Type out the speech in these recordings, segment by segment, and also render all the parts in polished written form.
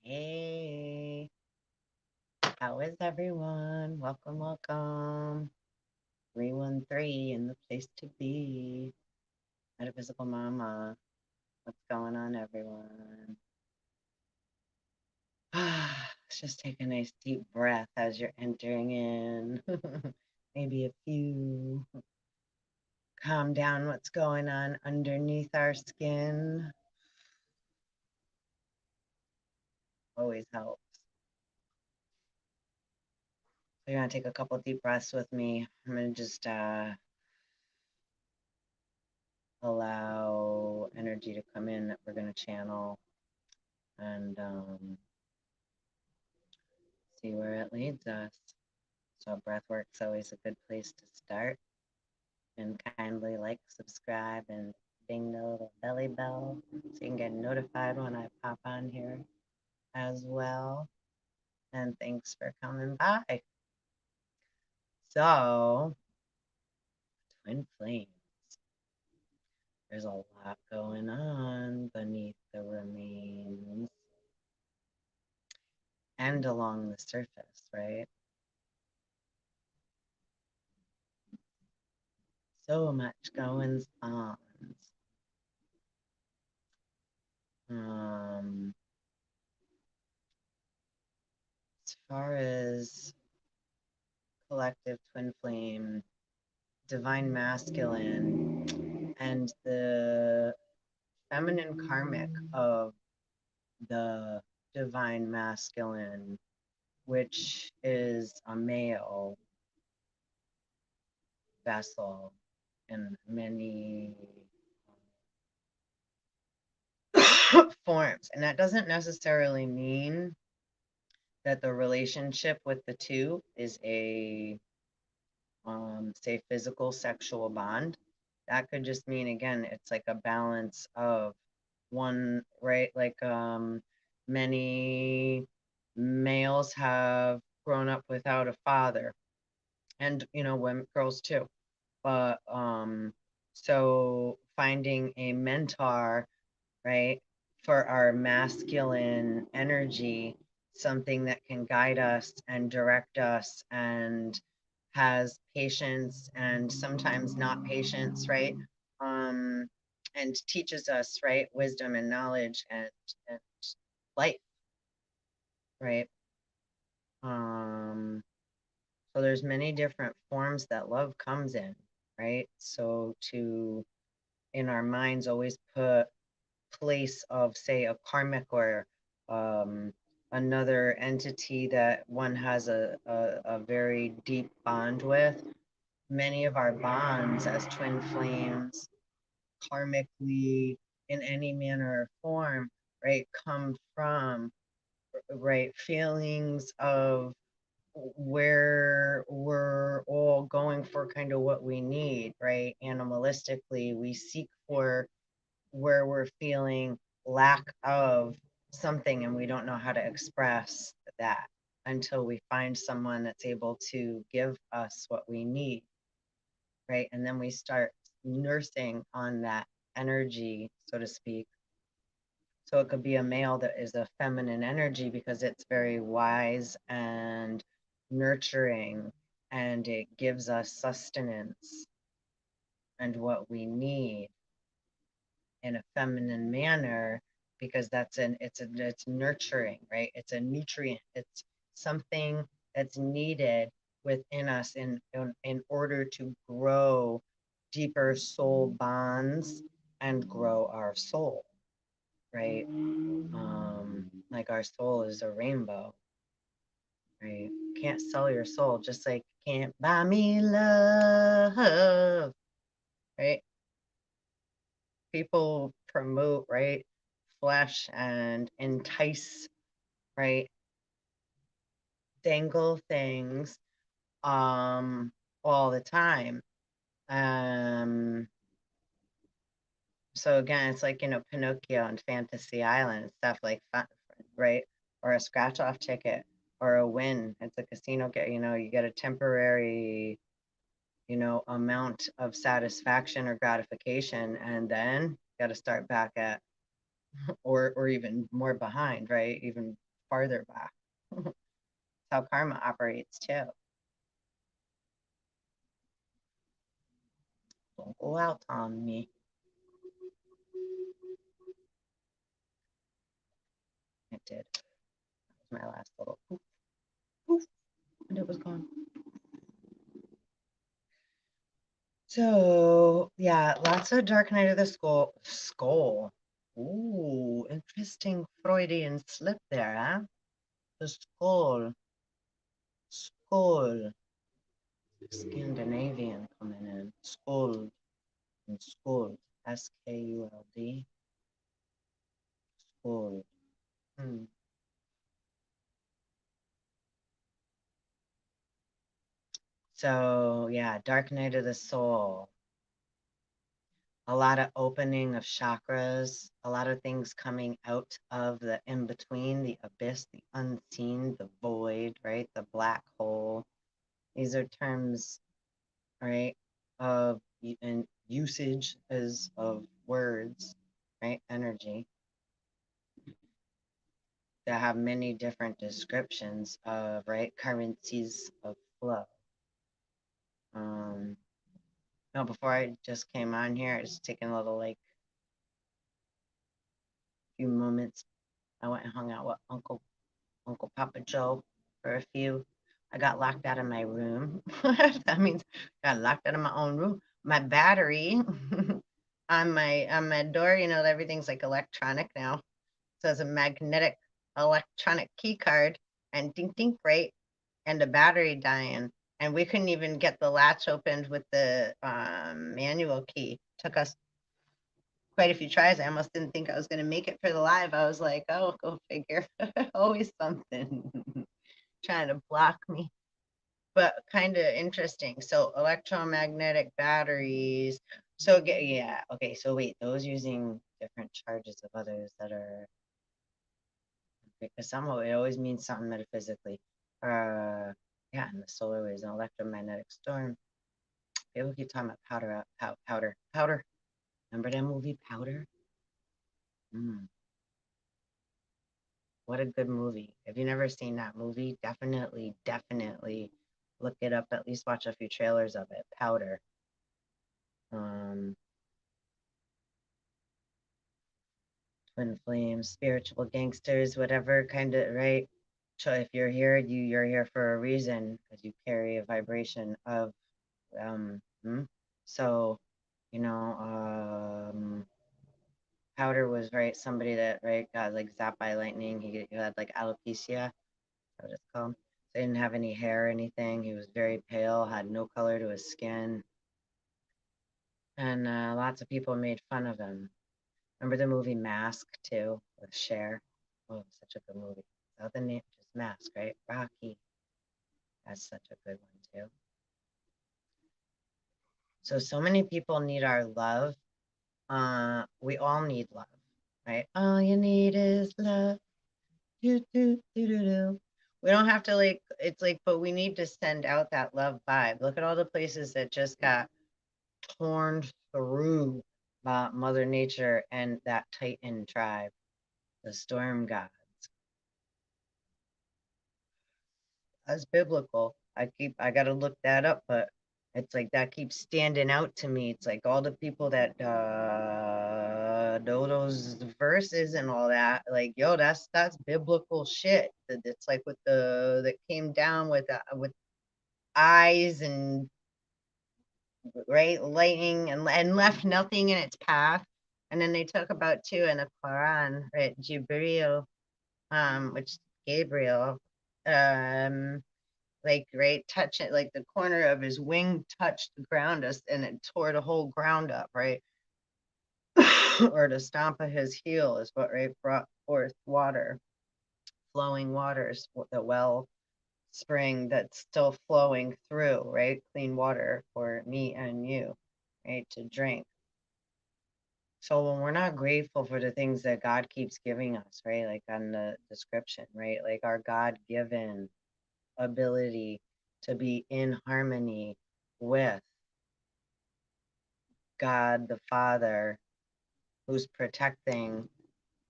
Hey, how is everyone? Welcome, welcome. 313 in the place to be. Metaphysical Mama. What's going on, everyone? Let's just take a nice deep breath as you're entering in. Maybe a few. Calm down what's going on underneath our skin. Always helps. So you're going to take a couple deep breaths with me. I'm going to just allow energy to come in that we're going to channel and see where it leads us. So breath work's always a good place to start. And kindly like, subscribe, and ding the little belly bell so you can get notified when I pop on here as well. And thanks for coming by. So, twin flames. There's a lot going on beneath the remains and along the surface, right? So much going on. As far as collective twin flame, divine masculine, and the feminine karmic of the divine masculine, which is a male vessel in many forms. And that doesn't necessarily mean that the relationship with the two is a say physical sexual bond. That could just mean, again, it's like a balance of one, right? Like many males have grown up without a father, and women, girls too. But so finding a mentor, right, for our masculine energy, something that can guide us and direct us and has patience and sometimes not patience, right? Um, and teaches us, right, wisdom and knowledge and life, right? Um, so there's many different forms that love comes in, right? So to in our minds always put place of, say, a karmic or um, another entity that one has a very deep bond with. Many of our bonds as twin flames, karmically, in any manner or form, right, come from, right, feelings of where we're all going for kind of what we need, right? Animalistically, we seek for where we're feeling lack of something and we don't know how to express that until we find someone that's able to give us what we need, right? And then we start nursing on that energy, so to speak. So it could be a male that is a feminine energy because it's very wise and nurturing and it gives us sustenance and what we need in a feminine manner because it's nurturing, right? It's a nutrient. It's something that's needed within us in order to grow deeper soul bonds and grow our soul, right? Like our soul is a rainbow, right? Can't sell your soul, just like can't buy me love, right? People promote, right, flesh and entice, right, dangle things um all the time. um so again, it's like Pinocchio and Fantasy Island and stuff like fun, right? Or a scratch off ticket or a win. It's a casino get, you get a temporary amount of satisfaction or gratification, and then got to start back at or even more behind, right? Even farther back. That's how karma operates too. Don't go out on me. It did. That was my last little poof, poof, and it was gone. So yeah, lots of dark night of the skull. Ooh, interesting Freudian slip there, huh? The skull. Skull. Scandinavian coming in. Skuld and skuld. Skuld. Skuld. Hmm. So yeah, dark night of the soul. A lot of opening of chakras, a lot of things coming out of the in between, the abyss, the unseen, the void, right? The black hole. These are terms, right, of and usage as of words, right? Energy that have many different descriptions of, right, currencies of flow. No, before I just came on here, I was taking a little like few moments. I went and hung out with Uncle Papa Joe for a few. I got locked out of my room. That means I got locked out of my own room. My battery on my door, you know, everything's like electronic now. So it's a magnetic electronic key card and ding ding right, and the battery dying. And we couldn't even get the latch opened with the manual key. Took us quite a few tries. I almost didn't think I was going to make it for the live. I was like, oh, go figure. Always something trying to block me. But kind of interesting. So electromagnetic batteries. So yeah, okay. So wait, those using different charges of others that are, because somehow it always means something metaphysically. Yeah, and the solar waves, an electromagnetic storm. People keep talking about powder. Remember that movie Powder? Mm. What a good movie. If you've never seen that movie, definitely look it up. At least watch a few trailers of it. Powder. Um, TwinFlame, spiritual gangsters, whatever kind of, right? So if you're here, you're here for a reason because you carry a vibration of so you know, Powder was right, somebody that right got like zapped by lightning. He had like alopecia, what it's called. So he didn't have any hair or anything. He was very pale, had no color to his skin. And lots of people made fun of him. Remember the movie Mask too with Cher? Oh, such a good movie. Oh, the name just Mask, right? Rocky. That's such a good one too. So many people need our love. We all need love, right? All you need is love. Do, do, do, do, do. We don't have to like, it's like, but we need to send out that love vibe. Look at all the places that just got torn through by Mother Nature and that Titan tribe, the storm gods. That's biblical. I gotta look that up, but it's like that keeps standing out to me. It's like all the people that know those verses and all that, like yo, that's biblical shit. It's like with the that came down with eyes and right lightning and left nothing in its path. And then they talk about too in the Quran, right? Jibril, which Gabriel, like right touch it, like the corner of his wing touched the ground us and it tore the whole ground up, right? Or the stomp of his heel is what right brought forth water, flowing waters, the well spring that's still flowing through, right? Clean water for me and you, right? To drink. So when we're not grateful for the things that God keeps giving us, right? Like on the description, right? Like our God given ability to be in harmony with God the Father, who's protecting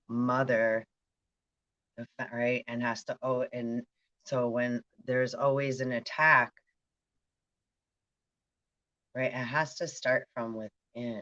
Mother right? And has to, oh, and so when there's always an attack, right, it has to start from within.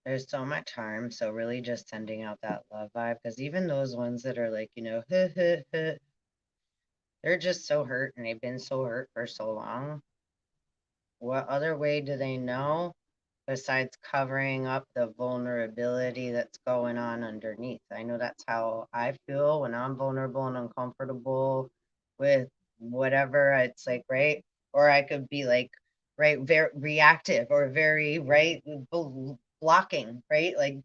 There's so much harm. So really just sending out that love vibe, because even those ones that are like, they're just so hurt and they've been so hurt for so long. What other way do they know besides covering up the vulnerability that's going on underneath? I know that's how I feel when I'm vulnerable and uncomfortable with whatever. It's like, right? Or I could be like, right, very reactive or very, right, blocking, right? Like,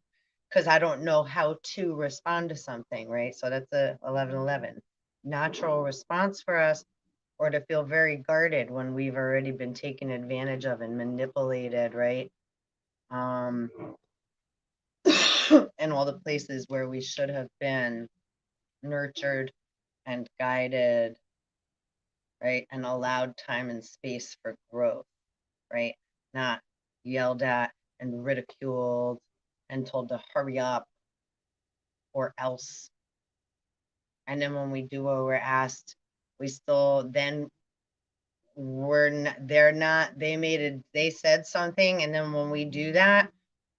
because I don't know how to respond to something, right? So that's a 1111 natural response for us, or to feel very guarded when we've already been taken advantage of and manipulated, right? Um, and all the places where we should have been nurtured and guided, right? And allowed time and space for growth, right? Not yelled at and ridiculed and told to hurry up or else. And then when we do what we're asked, we still then they're not, they made it, they said something, and then when we do that,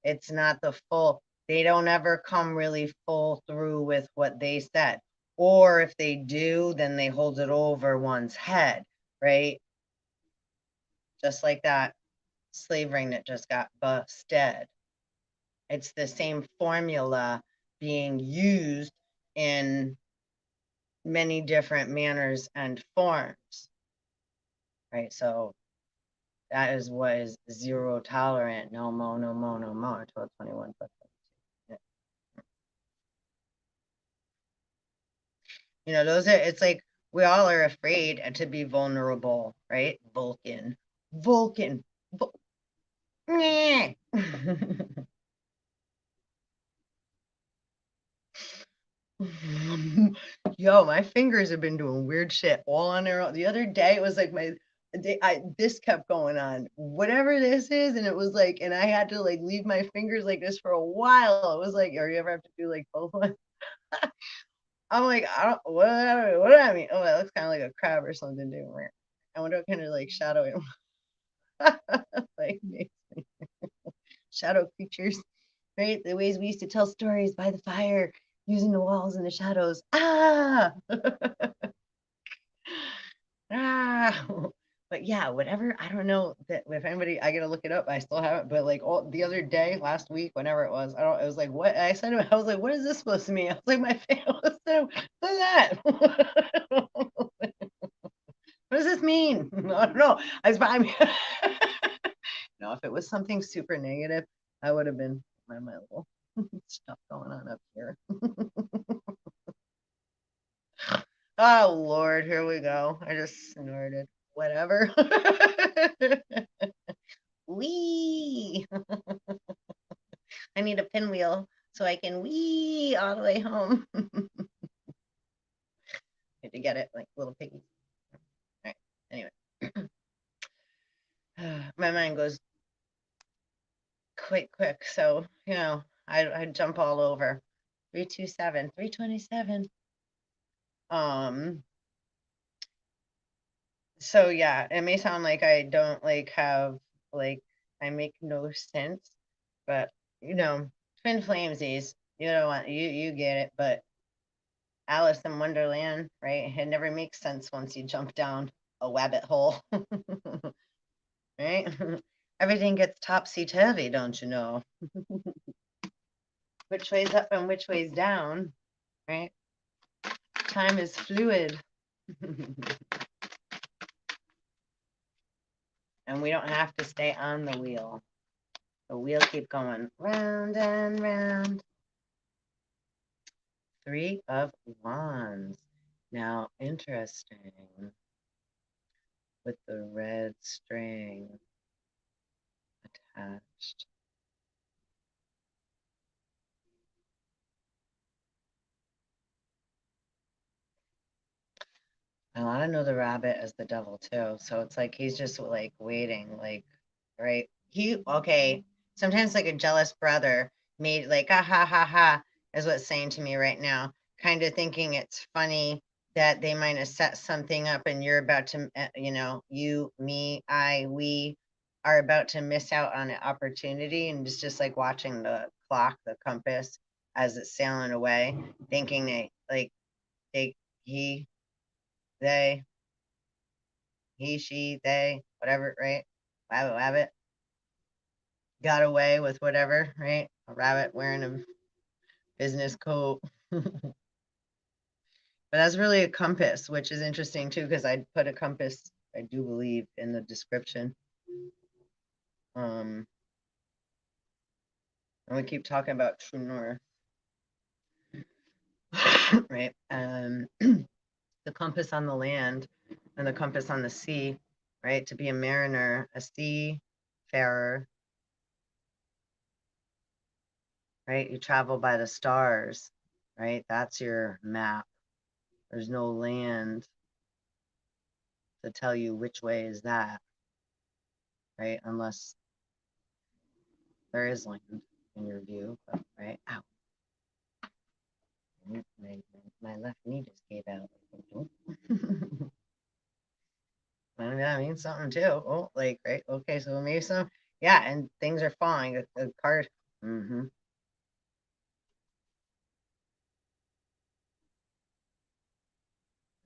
it's not the full, they don't ever come really full through with what they said. Or if they do, then they hold it over one's head, right? Just like that slave ring that just got busted. It's the same formula being used in many different manners and forms, right? So that is what is zero tolerant. No more, no more, no more. 1221. You know, those are, it's like we all are afraid to be vulnerable, right? Vulcan. Vulcan. Yo, my fingers have been doing weird shit all on their own. The other day, it was like this kept going on, whatever this is, and it was like, and I had to like leave my fingers like this for a while. It was like, or you ever have to do like both ones? I'm like, I don't, what do I mean? Oh, that looks kind of like a crab or something, dude. I wonder what kind of like shadow it like shadow creatures, right? The ways we used to tell stories by the fire, using the walls and the shadows. Ah, ah. But yeah, whatever. I don't know that if anybody, I gotta look it up. I still haven't, but like all the other day, last week, whenever it was, I don't. It was like, what I said to him, I was like, what is this supposed to mean? I was like, my face. What's that? What does this mean? I don't know. I mean, no, if it was something super negative, I would have been my little stuff going on up here. Oh Lord, here we go. I just snorted. Whatever. Wee. I need a pinwheel so I can wee all the way home. Need to get it like little piggy. All right. Anyway, my mind goes quite quick, so I jump all over. 327, 327. Um. So yeah, it may sound like I don't like have like I make no sense, but twin flamesies, you don't want you get it, but Alice in Wonderland, right? It never makes sense once you jump down a rabbit hole. Right? Everything gets topsy-turvy, don't you know? Which way's up and which way's down, right? Time is fluid. And we don't have to stay on the wheel. The wheel keep going round and round. 3 of Wands. Now, interesting with the red string attached. And I know the rabbit as the devil too. So it's like he's just like waiting, like, right? Okay. Sometimes like a jealous brother made like, ah, ha, ha, ha, is what's saying to me right now, kind of thinking it's funny that they might have set something up and you're about to, you, me, we are about to miss out on an opportunity. And it's just like watching the clock, the compass, as it's sailing away, thinking they, he, they, she, they, whatever, right? Rabbit, got away with whatever, right? A rabbit wearing a business coat. But that's really a compass, which is interesting too, because I put a compass, I do believe, in the description. And we keep talking about true north, right? The compass on the land and the compass on the sea, right? To be a mariner, a seafarer, right? You travel by the stars, right? That's your map. There's no land to tell you which way is that, right? Unless there is land in your view, but, right? Ow. My left knee just gave out. That means something too. Oh, like, right? Okay, so maybe some, yeah, and things are falling. The card. Mm-hmm.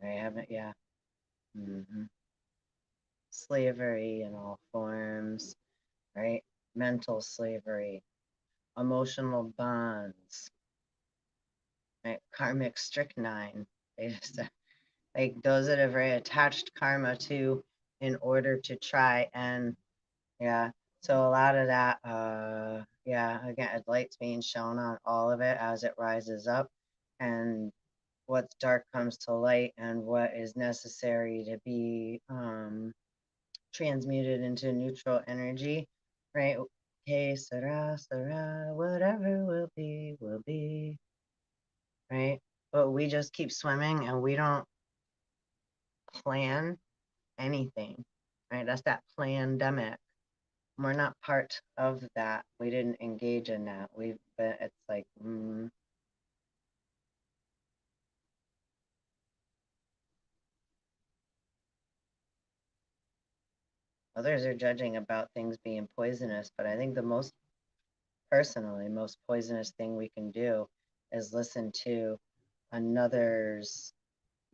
I haven't, yeah. Mm-hmm. Slavery in all forms, right? Mental slavery, emotional bonds, right? Karmic strychnine. They just, like those that are very attached karma to in order to try and, yeah. So a lot of that, yeah, again, light's being shown on all of it as it rises up, and what's dark comes to light, and what is necessary to be transmuted into neutral energy, right? Okay, Sarah, whatever will be, right? But we just keep swimming and we don't plan anything, right? That's that pandemic. We're not part of that. We didn't engage in that. We've been, it's like, others are judging about things being poisonous, but I think the most, personally, most poisonous thing we can do is listen to another's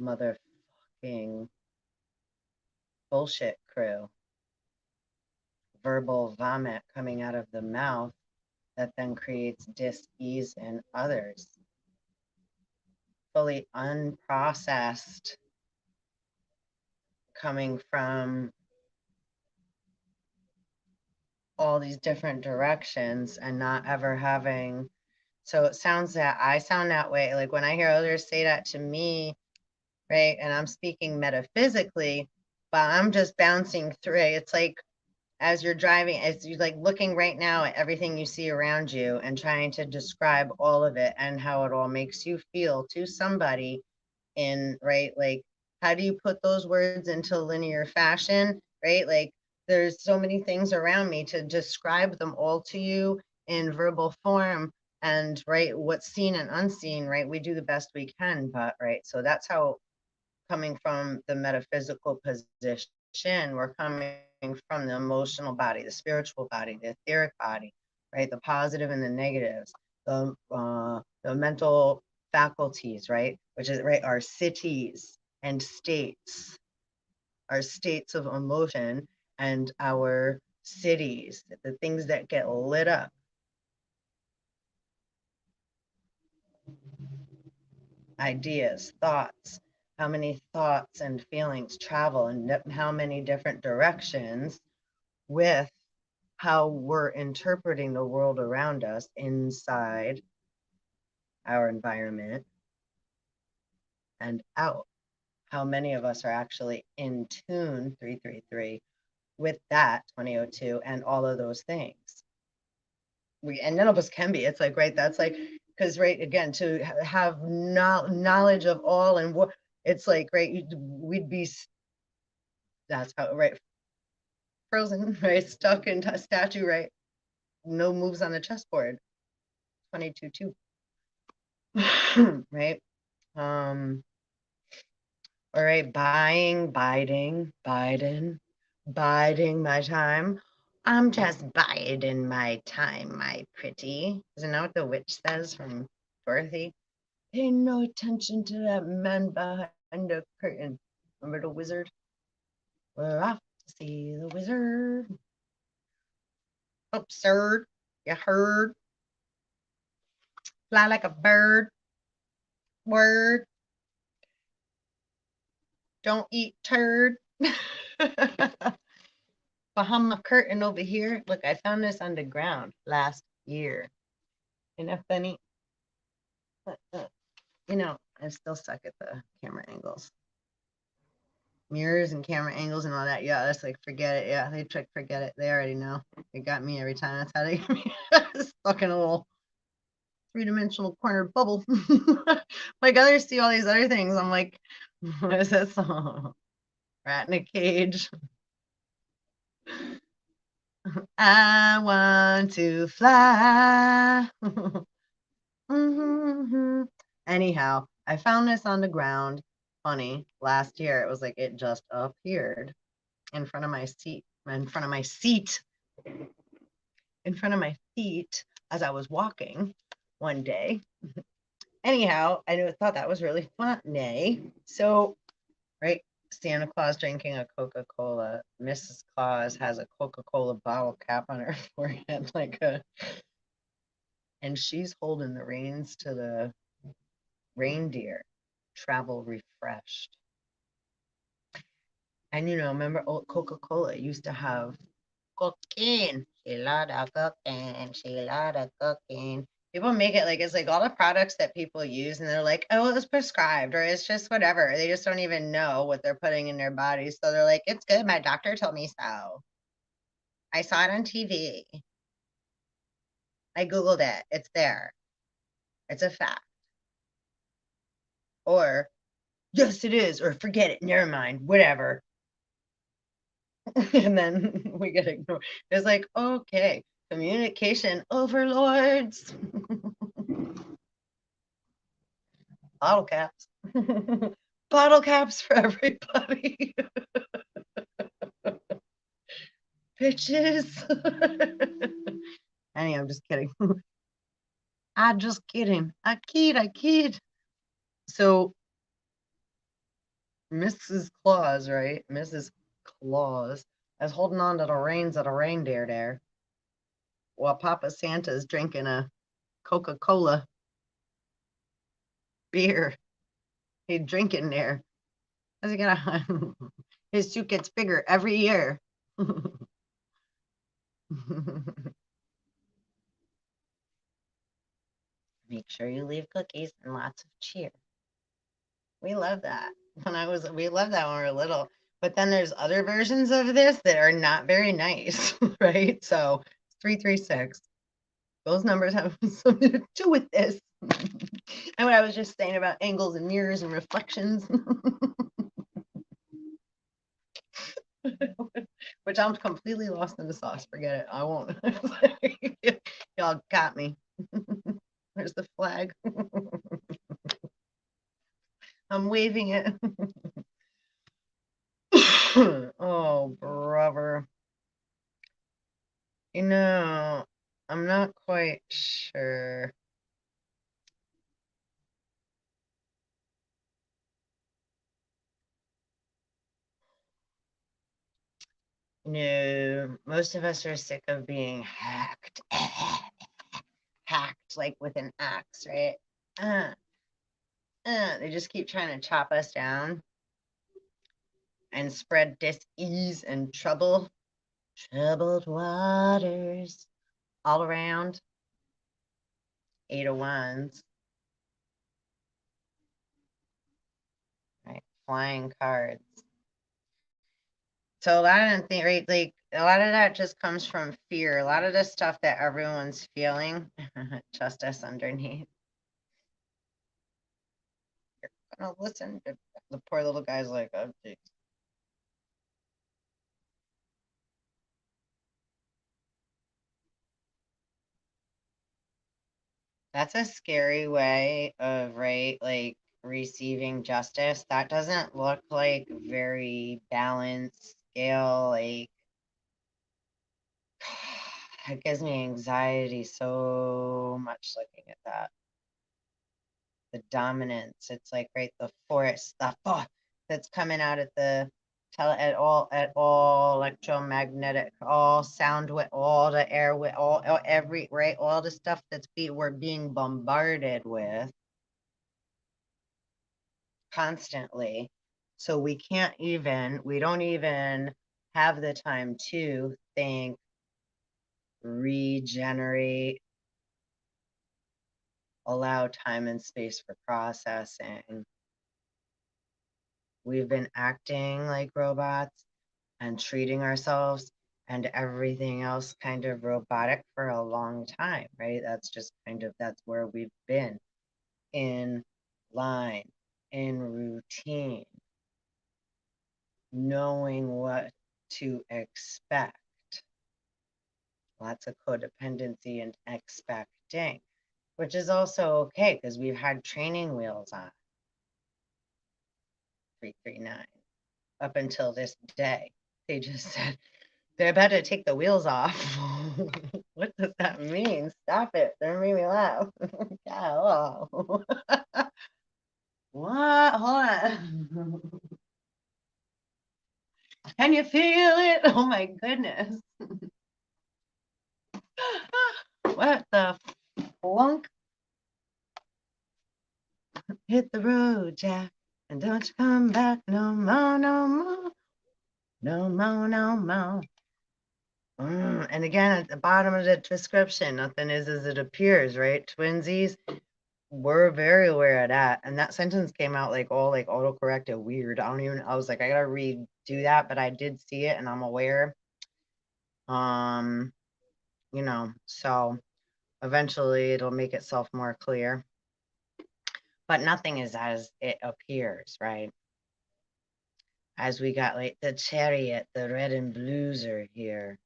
motherfucking bullshit crew, verbal vomit coming out of the mouth that then creates dis-ease in others, fully unprocessed, coming from all these different directions and not ever having. So it sounds that I sound that way. Like when I hear others say that to me, right? And I'm speaking metaphysically, but I'm just bouncing through it. It's like as you're driving, as you're like looking right now at everything you see around you and trying to describe all of it and how it all makes you feel to somebody in, right? Like, how do you put those words into linear fashion, right? Like, there's so many things around me to describe them all to you in verbal form. And, right, what's seen and unseen, right? We do the best we can, but, right. So that's how, coming from the metaphysical position, we're coming from the emotional body, the spiritual body, the etheric body, right? The positive and the negatives, the mental faculties, right? Which is, right, our cities and states, our states of emotion, and our cities, the things that get lit up. Ideas, thoughts, how many thoughts and feelings travel in how many different directions with how we're interpreting the world around us inside our environment and out. How many of us are actually in tune 333 with that 2002 and all of those things? And none of us can be. It's like, right, that's like, because, right, again, to have knowledge of all and what, It's like, right, we'd be, that's how, right, frozen, right, stuck in a statue, right? No moves on the chessboard. 22-2. Right? All right, biding my time. I'm just biding my time, my pretty. Isn't that what the witch says from Dorothy? Pay no attention to that man behind the curtain. Remember the wizard? We're off to see the wizard. Absurd. You heard? Fly like a bird. Word. Don't eat turd. Behind my curtain over here. Look, I found this on the ground last year. Isn't that funny? But, you know, I still suck at the camera angles. Mirrors and camera angles and all that. Yeah, that's like, forget it. Yeah, they trick, forget it. They already know. They got me every time. That's how they get me stuck in a little three-dimensional corner bubble. Like others see all these other things. I'm like, what is that song? Rat in a cage. I want to fly. Anyhow, I found this on the ground. Funny, last year it was like it just appeared in front of my seat, in front of my seat, in front of my feet as I was walking one day. Anyhow, I thought that was really funny. So, right, Santa Claus drinking a Coca-Cola. Mrs. Claus has a Coca-Cola bottle cap on her forehead, like a, and she's holding the reins to the reindeer. Travel refreshed. And remember old Coca-Cola used to have cocaine. She loved a cocaine. She loved a cocaine. People make it like it's like all the products that people use, and they're like, oh, it was prescribed, or it's just whatever. They just don't even know what they're putting in their bodies. So they're like, it's good. My doctor told me so. I saw it on TV. I Googled it. It's there. It's a fact. Or, yes, it is. Or forget it. Never mind. Whatever. And then we get ignored. It's like, okay, communication overlords. Bottle caps. Bottle caps for everybody. Bitches. Anyway, I'm just kidding. I'm just kidding. I kid. So Mrs. Claus, right? Mrs. Claus is holding on to the reins of a reindeer there while Papa Santa's drinking a Coca-Cola beer. He's drinking there. How's he gonna? His suit gets bigger every year. Make sure you leave cookies and lots of cheer. We love that. We love that when we were little. But then there's other versions of this that are not very nice, right? So 336. Those numbers have something to do with this. And what I was just saying about angles and mirrors and reflections. Which I'm completely lost in the sauce. Forget it. I won't. Y'all got me. There's the flag. I'm waving it. Oh, brother. I'm not quite sure. No, most of us are sick of being hacked. Hacked like with an axe, right? They just keep trying to chop us down and spread dis-ease and troubled waters all around. 8 of Wands. Right? Flying cards. So a lot of things, right? Like a lot of that just comes from fear. A lot of the stuff that everyone's feeling, justice underneath. gonna listen. The poor little guy's like, oh, geez. That's a scary way of, right, like receiving justice. That doesn't look like very balanced scale. Like, it gives me anxiety so much looking at that. The dominance. It's like, right, the force, the thought that's coming out at the at all electromagnetic, all sound with all the air with all every right, all the stuff we're being bombarded with constantly. So we don't even have the time to think, regenerate, allow time and space for processing. We've been acting like robots and treating ourselves and everything else kind of robotic for a long time, right? That's where we've been, in line, in routine, knowing what to expect. Lots of codependency and expecting, which is also okay because we've had training wheels on 339 up until this day. They just said they're about to take the wheels off. What does that mean? Stop it. They're making me laugh. Yeah, what? Hold on. Can you feel it? Oh my goodness. What the flunk? Hit the road, Jack, and don't you come back no more, no more. No more, no more. And again, at the bottom of the description, nothing is as it appears, right? Twinsies, we're very aware of that. And that sentence came out like all like autocorrected weird. I was like, I gotta redo that, but I did see it and I'm aware. So eventually it'll make itself more clear. But nothing is as it appears, right? As we got like the chariot, the red and blues are here.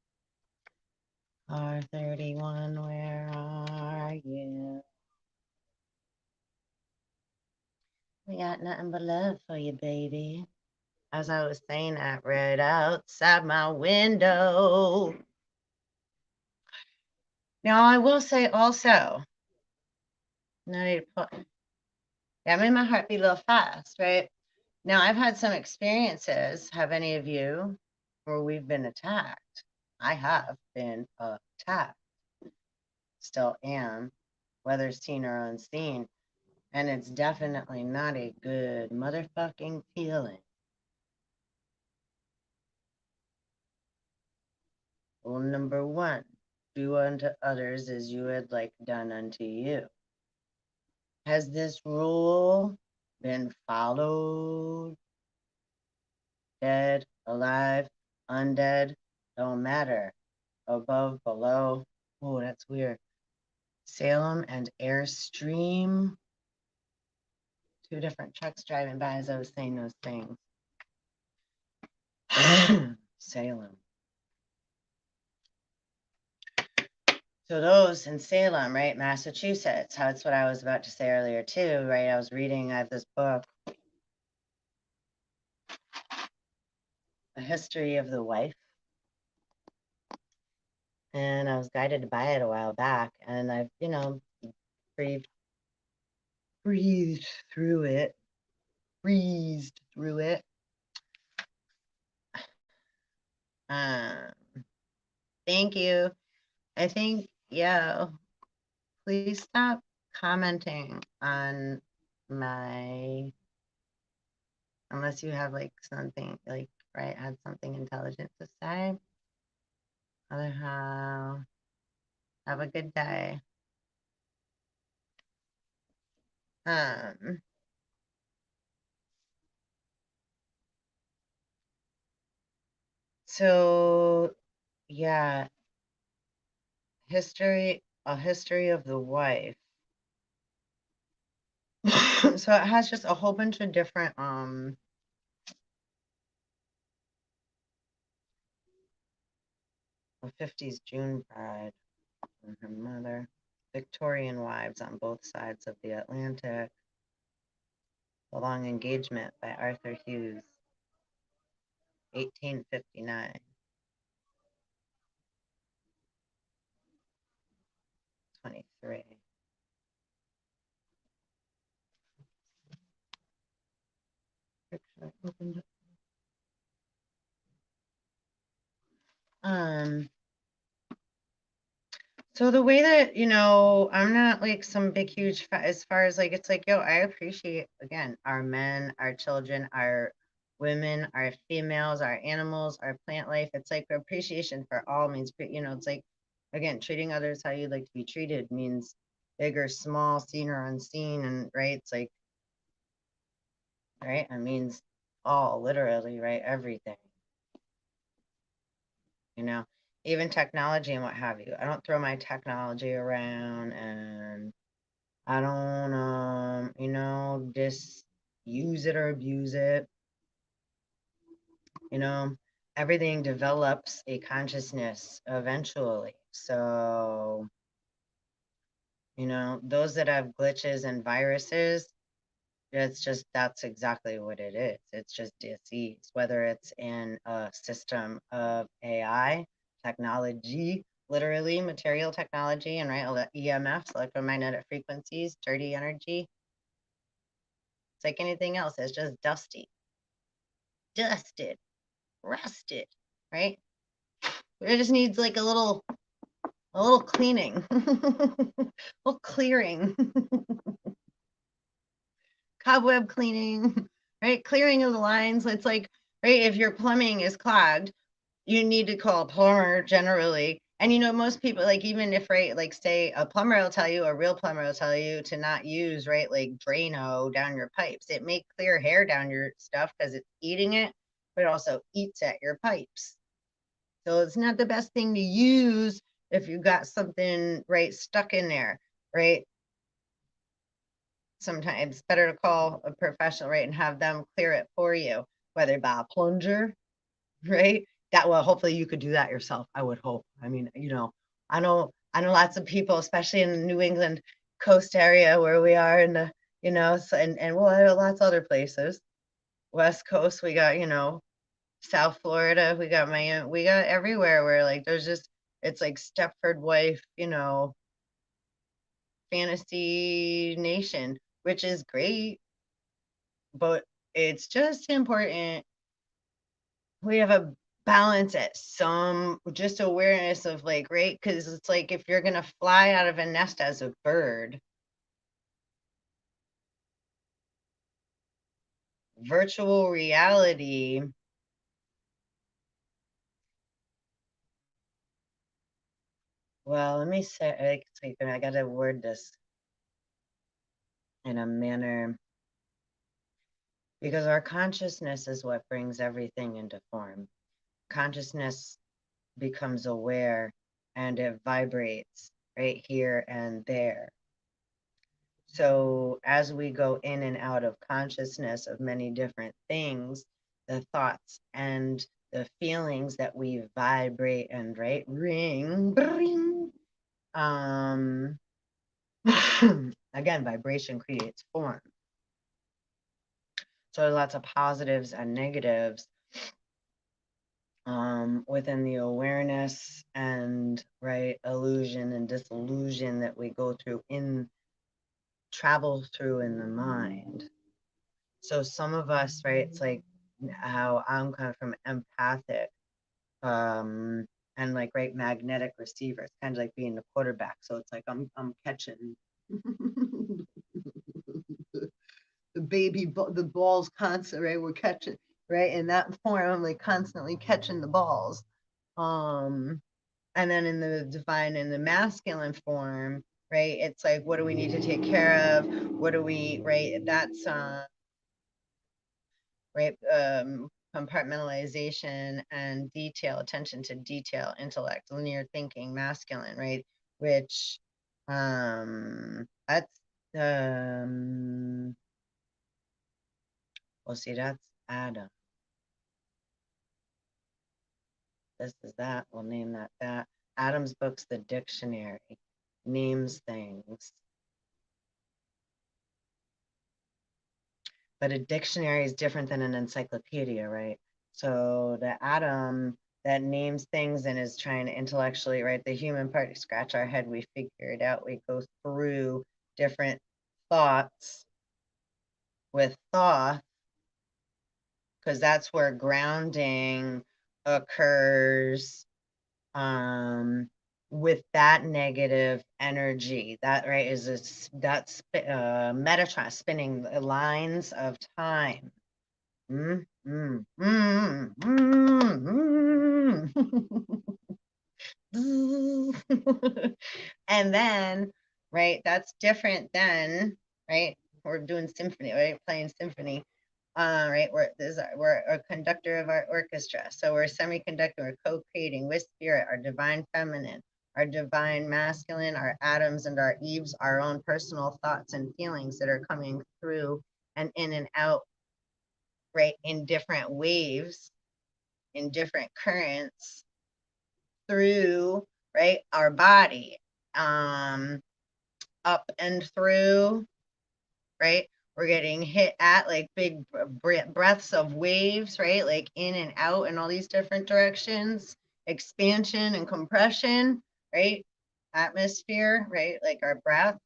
R31, where are you? We got nothing but love for you, baby. As I was saying that right outside my window. Now, I will say also, I made my heart beat a little fast, right? Now, I've had some experiences. Have any of you where we've been attacked? I have been attacked. Still am, whether seen or unseen. And it's definitely not a good motherfucking feeling. Rule number 1, do unto others as you would like done unto you. Has this rule been followed? Dead, alive, undead, don't matter. Above, below. Oh, that's weird. Salem and Airstream. 2 different trucks driving by as I was saying those things. Salem. So those in Salem, right, Massachusetts. That's what I was about to say earlier too, right? I have this book, A History of the Wife. And I was guided to buy it a while back. And I've, breathed through it. Breezed through it. Thank you. I think, yeah, please stop commenting on my, unless you have like something like, right, had something intelligent to say. Other have a good day. So yeah, A History of the Wife. So it has just a whole bunch of different a 50s June bride and her mother, Victorian wives on both sides of the Atlantic, The Long Engagement by Arthur Hughes, 1859, 23. Picture opened up. So the way that, I'm not like some big, huge, as far as like, it's like, yo, I appreciate, again, our men, our children, our women, our females, our animals, our plant life. It's like appreciation for all means, it's like, again, treating others how you'd like to be treated means big or small, seen or unseen. And right, it's like, right, it means all, literally, right, everything. Even technology and what have you. I don't throw my technology around, and I don't, just use it or abuse it. Everything develops a consciousness eventually. So, those that have glitches and viruses, that's exactly what it is. It's just disease, whether it's in a system of AI, technology, literally material technology, and right, all the EMFs, electromagnetic frequencies, dirty energy. It's like anything else, it's just dusty, dusted, rusted, right? It just needs like a little cleaning, a little clearing, cobweb cleaning, right? Clearing of the lines. It's like, right, if your plumbing is clogged, you need to call a plumber generally. And most people, like, even if, right, like, say a plumber will tell you, a real plumber will tell you to not use, right, like Drano down your pipes. It may clear hair down your stuff because it's eating it, but it also eats at your pipes. So it's not the best thing to use if you got something, right, stuck in there, right? Sometimes it's better to call a professional, right, and have them clear it for you, whether by a plunger, right? That will, hopefully you could do that yourself, I would hope. I mean, I know lots of people, especially in the New England coast area where we are in the, so, and well, lots of other places. West Coast, we got, South Florida, we got Miami, we got everywhere where like there's just, it's like Stepford wife, fantasy nation, which is great, but it's just important we have a balance at some, just awareness of like, right, because it's like if you're gonna fly out of a nest as a bird, virtual reality, well, let me say, I gotta word this in a manner, because our consciousness is what brings everything into form. Consciousness becomes aware and it vibrates right here and there. So as we go in and out of consciousness of many different things, the thoughts and the feelings that we vibrate and right ring, bring, again, vibration creates form. So there's lots of positives and negatives within the awareness and right illusion and disillusion that we go through travel through in the mind. So some of us, right, it's like how I'm kind of from empathic, and like right magnetic receiver. It's kind of like being the quarterback. So it's like I'm catching the balls constantly, right? We're catching, right? In that form, I'm like constantly catching the balls. And then in the divine, in the masculine form, right? It's like, what do we need to take care of? What do we, right? That's right? Compartmentalization and detail, attention to detail, intellect, linear thinking, masculine, right? Which that's Oh, see, that's Adam. This is that. We'll name that that. Adam's book's the dictionary. Names things. But a dictionary is different than an encyclopedia, right? So the Adam that names things and is trying to intellectually, right? The human part, scratch our head, we figure it out. We go through different thoughts with thought, because that's where grounding occurs, with that negative energy. That, right, is that's Metatron, spinning lines of time. Mm, mm, mm, mm, mm. And then, right, that's different than, right, we're doing symphony, right, playing symphony. Right, we're a conductor of our orchestra. So we're a semiconductor, we're co-creating with spirit, our divine feminine, our divine masculine, our Adams and our Eves, our own personal thoughts and feelings that are coming through and in and out, right, in different waves, in different currents through, right, our body, up and through, right? We're getting hit at like big breaths of waves, right? Like in and out in all these different directions, expansion and compression, right? Atmosphere, right? Like our breath.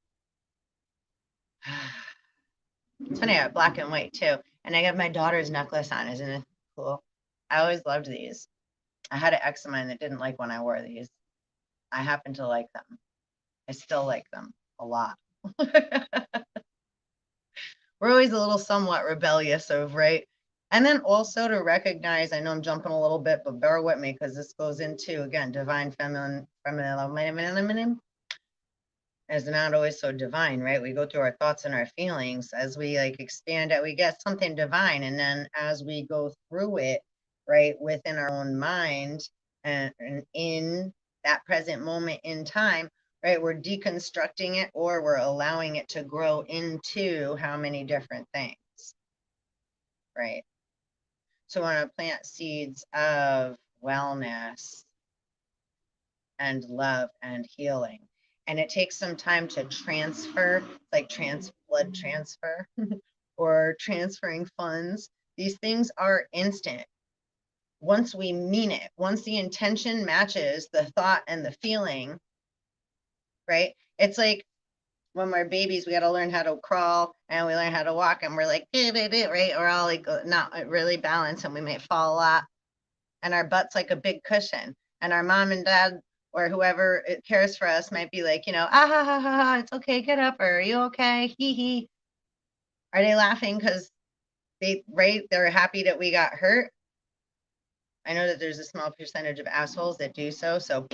It's funny, I have black and white too. And I got my daughter's necklace on. Isn't it cool? I always loved these. I had an ex of mine that didn't like when I wore these. I happen to like them. I still like them a lot. We're always a little somewhat rebellious of, right? And then also to recognize, I know I'm jumping a little bit, but bear with me because this goes into, again, divine feminine, is not always so divine, right? We go through our thoughts and our feelings as we like expand out, we get something divine. And then as we go through it, right, within our own mind and in that present moment in time, right, we're deconstructing it or we're allowing it to grow into how many different things, right? So we want to plant seeds of wellness and love and healing. And it takes some time to transfer, like blood transfer or transferring funds. These things are instant. Once we mean it, once the intention matches the thought and the feeling, right? It's like when we're babies, we got to learn how to crawl and we learn how to walk and we're like, right? We're all like not really balanced and we may fall a lot. And our butt's like a big cushion. And our mom and dad or whoever cares for us might be like, ah, ha, ha, ha, ha, it's okay, get up. Or are you okay? Hee hee. Are they laughing because they're happy that we got hurt? I know that there's a small percentage of assholes that do so. So,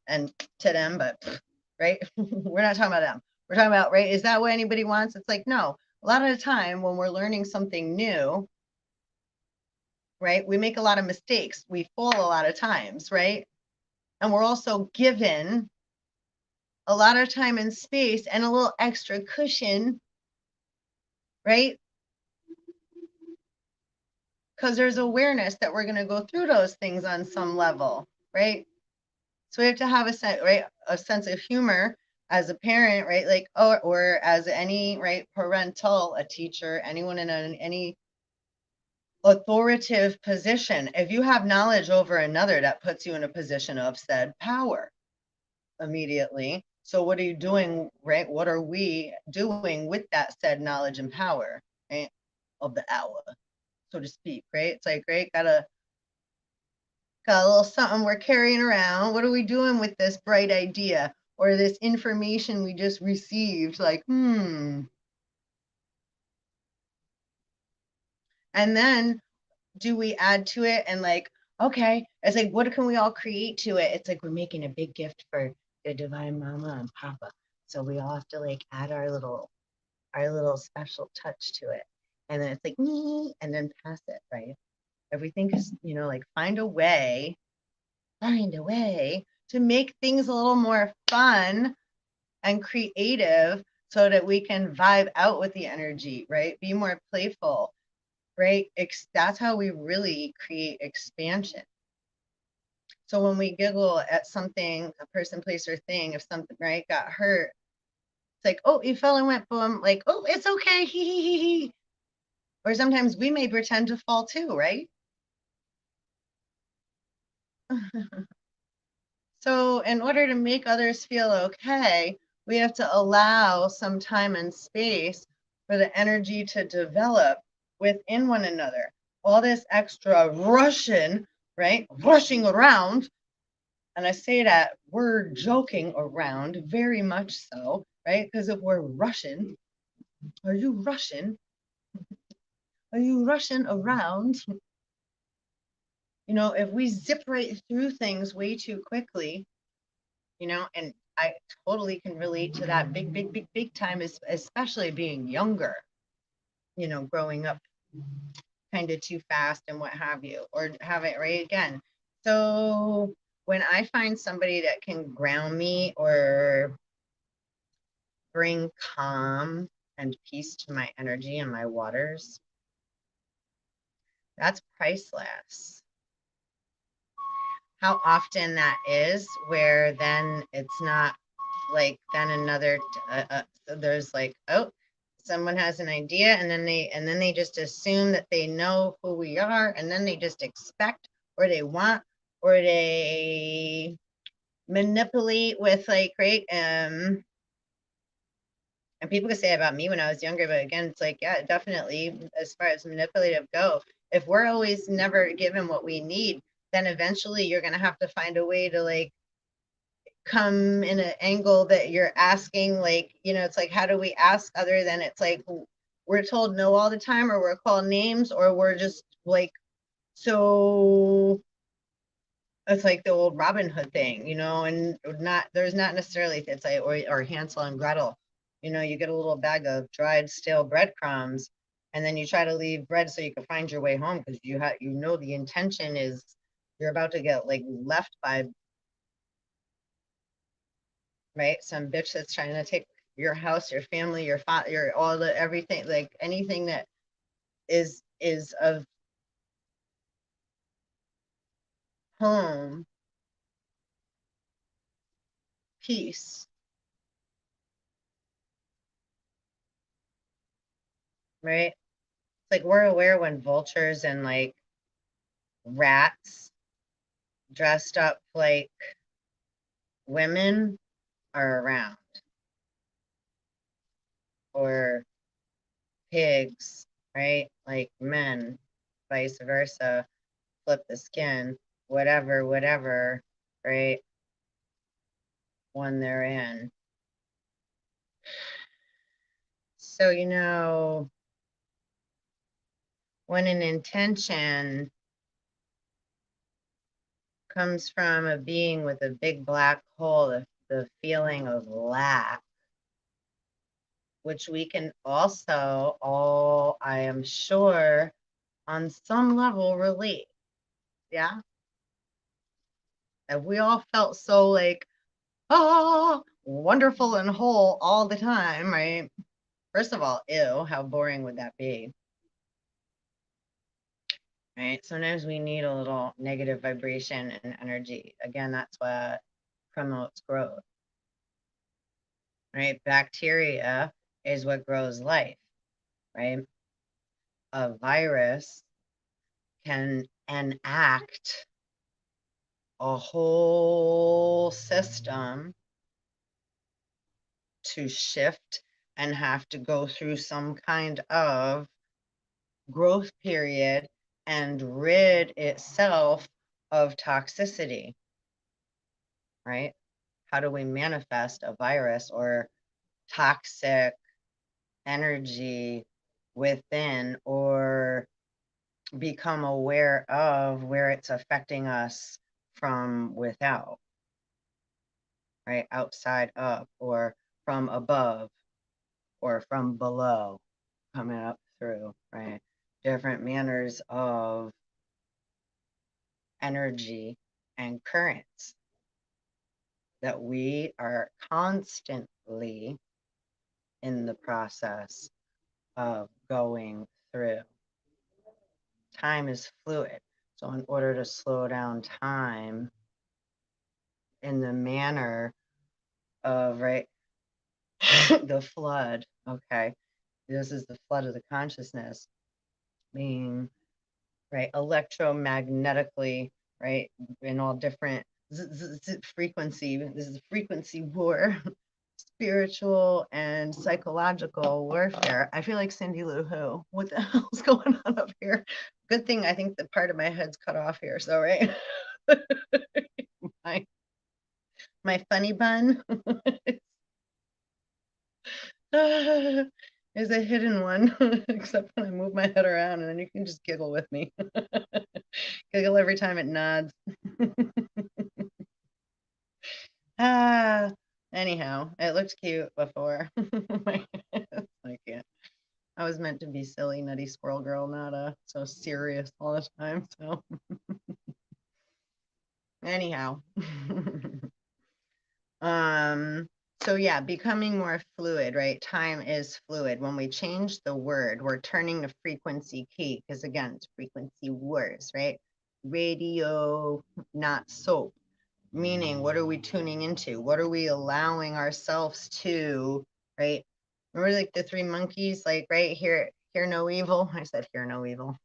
and to them, but right, we're not talking about them. We're talking about, right, is that what anybody wants? It's like, no. A lot of the time when we're learning something new, right, we make a lot of mistakes. We fall a lot of times, right? And we're also given a lot of time and space and a little extra cushion, right? Because there's awareness that we're going to go through those things on some level, right? So we have to have a sense of humor as a parent, right? Like, or as any, right, parental, a teacher, anyone in any authoritative position. If you have knowledge over another, that puts you in a position of said power immediately. So what are you doing, right? What are we doing with that said knowledge and power, right? Of the hour, so to speak, right? It's like, right, got a little something we're carrying around. What are we doing with this bright idea or this information we just received? Like, And then do we add to it and like, okay, it's like, what can we all create to it? It's like we're making a big gift for the divine mama and papa. So we all have to like add our little special touch to it. And then it's like, and then pass it, right? Everything is, like find a way to make things a little more fun and creative so that we can vibe out with the energy, right? Be more playful. right? That's how we really create expansion. So when we giggle at something, a person, place, or thing, if something, right, got hurt, it's like, oh, you fell and went boom, like, oh, it's okay, hee hee hee hee. Or sometimes we may pretend to fall too, right? So in order to make others feel okay, we have to allow some time and space for the energy to develop within one another. All this extra rushing, right? Rushing around. And I say that we're joking around very much so, right? Because if we're rushing, are you rushing? Are you rushing around? If we zip right through things way too quickly, and I totally can relate to that big, big, big, big time, especially being younger, growing up kind of too fast and what have you, or have it right again. So when I find somebody that can ground me or bring calm and peace to my energy and my waters, that's priceless. How often that is, where then it's not like then another so there's like, oh, someone has an idea, and then they just assume that they know who we are, and then they just expect, or they want, or they manipulate with, like, right, and people could say about me when I was younger, but again, it's like, yeah, definitely, as far as manipulative go, if we're always never given what we need, then eventually you're going to have to find a way to, like, come in an angle that you're asking, like, it's like, how do we ask other than it's like we're told no all the time, or we're called names, or we're just like, so it's like the old Robin Hood thing, and not, there's not necessarily, it's like, or Hansel and Gretel, you get a little bag of dried stale breadcrumbs, and then you try to leave bread so you can find your way home, because the intention is you're about to get, like, left by, right, some bitch that's trying to take your house, your family, your father, your all the everything, like anything that is of home, peace, right? It's like we're aware when vultures and, like, rats dressed up like women are around, or pigs, right? Like men, vice versa, flip the skin, whatever, whatever, right? When they're in. So, when an intention comes from a being with a big black hole, the feeling of lack, which we can also all, I am sure, on some level relate. Yeah. And we all felt so, like, wonderful and whole all the time, right? First of all, ew, how boring would that be? Right? Sometimes we need a little negative vibration and energy. Again, that's what promotes growth, right? Bacteria is what grows life, right? A virus can enact a whole system to shift and have to go through some kind of growth period and rid itself of toxicity, right? How do we manifest a virus or toxic energy within, or become aware of where it's affecting us from without, right? Outside up, or from above, or from below, coming up through, right? Different manners of energy and currents that we are constantly in the process of going through. time is fluid. So in order to slow down time in the manner of, right, the flood, okay, this is the flood of the consciousness being, right, electromagnetically, right, in all different frequency. This is frequency war, spiritual and psychological warfare. I feel like Cindy Lou Who. What the hell's going on up here? Good thing I think the part of my head's cut off here. So, right, my my funny bun is a hidden one, except when I move my head around, and then you can just giggle with me. Giggle every time it nods. Ah, anyhow, it looked cute before. I can't. I was meant to be silly, nutty squirrel girl, not so serious all the time. So, anyhow, um, so yeah, becoming more fluid, right? Time is fluid. When we change the word, we're turning the frequency key because again, it's frequency wars, right? Radio, not soap. Meaning, what are we tuning into? What are we allowing ourselves to, right? Remember like the three monkeys, like, right here, hear no evil. I said hear no evil.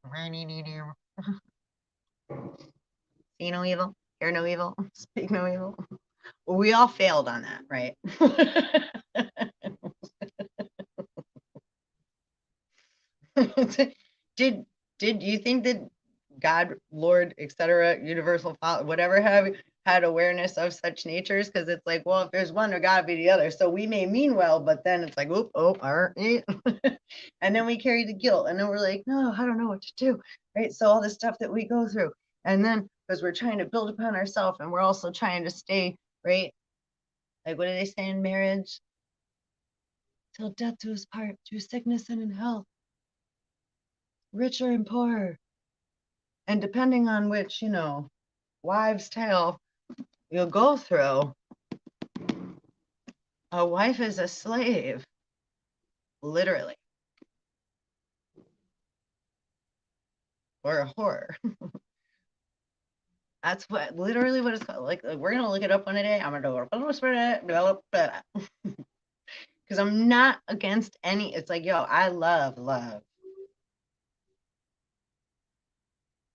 See no evil, hear no evil, speak no evil. Well, we all failed on that, right? did did you think that God, Lord, etc., universal father, whatever, have had awareness of such natures? Because it's like, well, if there's one, there gotta be the other. So we may mean well, but then it's like, oop, oh, all right. And then we carry the guilt, and then we're like, no, I don't know what to do, right? So all the stuff that we go through, and then because we're trying to build upon ourselves, and we're also trying to stay, right? Like, what do they say in marriage? Till death do us part, through sickness and in health, richer and poorer. And depending on which, wives' tale you'll go through, a wife is a slave, literally, or a whore. That's what literally what it's called. Like we're gonna look it up one day. I'm gonna develop that because I'm not against any. It's like, yo, I love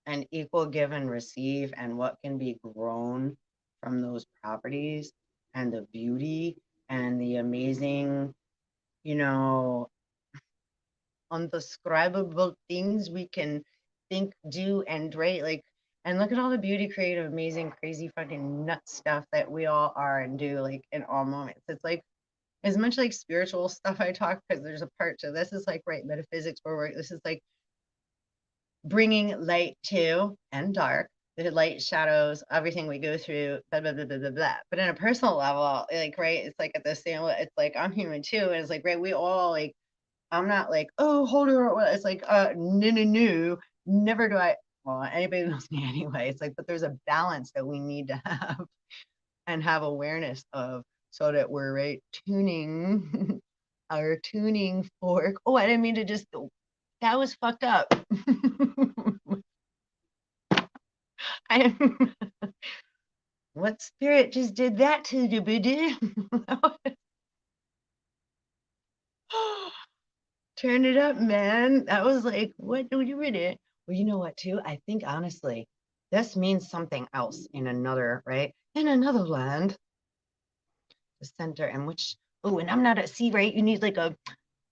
and equal give and receive, and what can be grown from those properties, and the beauty and the amazing, you know, undescribable things we can think, do, and right, like, and look at all the beauty, creative, amazing, crazy, fucking nut stuff that we all are and do, like in all moments. It's like as much like spiritual stuff I talk, because there's a part to this is like, right, metaphysics, where this is like bringing light to and dark, the light, shadows, everything we go through, blah blah blah blah blah blah. But in a personal level, like, right, it's like at the same, it's like I'm human too, and it's like, right, we all like, I'm not like, oh, hold her. It's like, no, no, no. Never do I. Well, anybody knows me anyway. It's like, but there's a balance that we need to have and have awareness of so that we're right tuning our tuning fork. Oh, I didn't mean to just, that was fucked up. I what spirit just did that to you, biddy? Turn it up, man. That was like, what do you read it? Well, you know what, too? I think honestly, this means something else in another, right? In another land, the center, and which, oh, and I'm not at sea, right? You need like a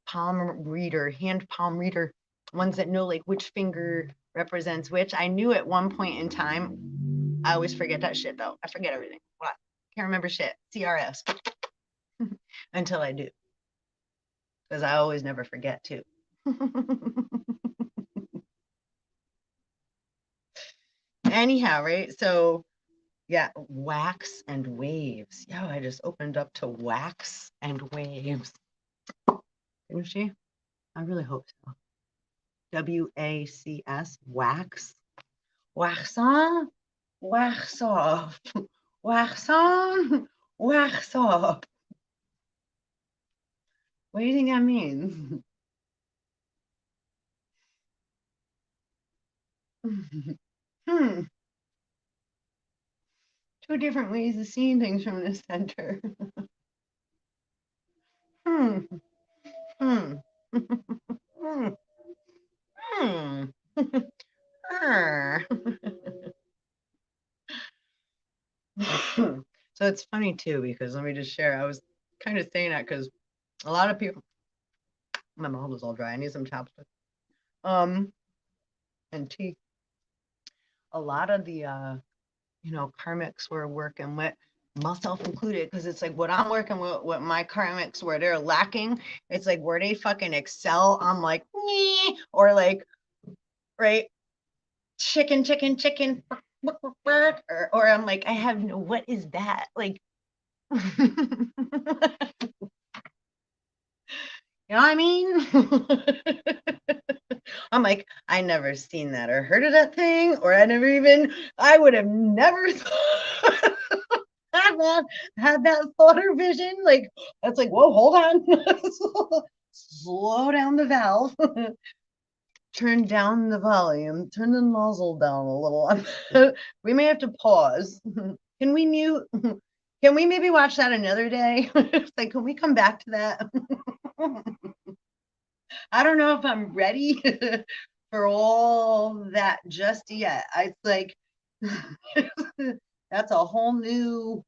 palm reader, hand palm reader, ones that know like which finger represents which. I knew at one point in time, I always forget that shit though. I forget everything. What? Can't remember shit. CRS until I do, because I always never forget too. Anyhow, right? So yeah, wax and waves. Yeah, I just opened up to wax and waves. Didn't she? I really hope so. WACS, wax. Wax on, wax off. Wax on, wax off. What do you think that means? Hmm. Two different ways of seeing things from the center. Hmm. Hmm. Hmm. Hmm. So it's funny too, because let me just share. I was kind of saying that because a lot of people, my mouth is all dry. I need some chapstick. And tea. A lot of the karmics we're working with, myself included, because it's like what I'm working with, what my karmics where they're lacking, it's like where they fucking excel, I'm like, nee, or like, right, chicken, chicken, chicken, or I'm like, I have no, what is that? Like, you know what I mean? I'm like, I never seen that or heard of that thing, or I would have never had that thought or vision. Like, that's like, whoa, hold on. Slow down the valve. Turn down the volume, turn the nozzle down a little. We may have to pause. Can we mute? Can we maybe watch that another day? It's like, can we come back to that? I don't know if I'm ready for all that just yet. It's like, that's a whole new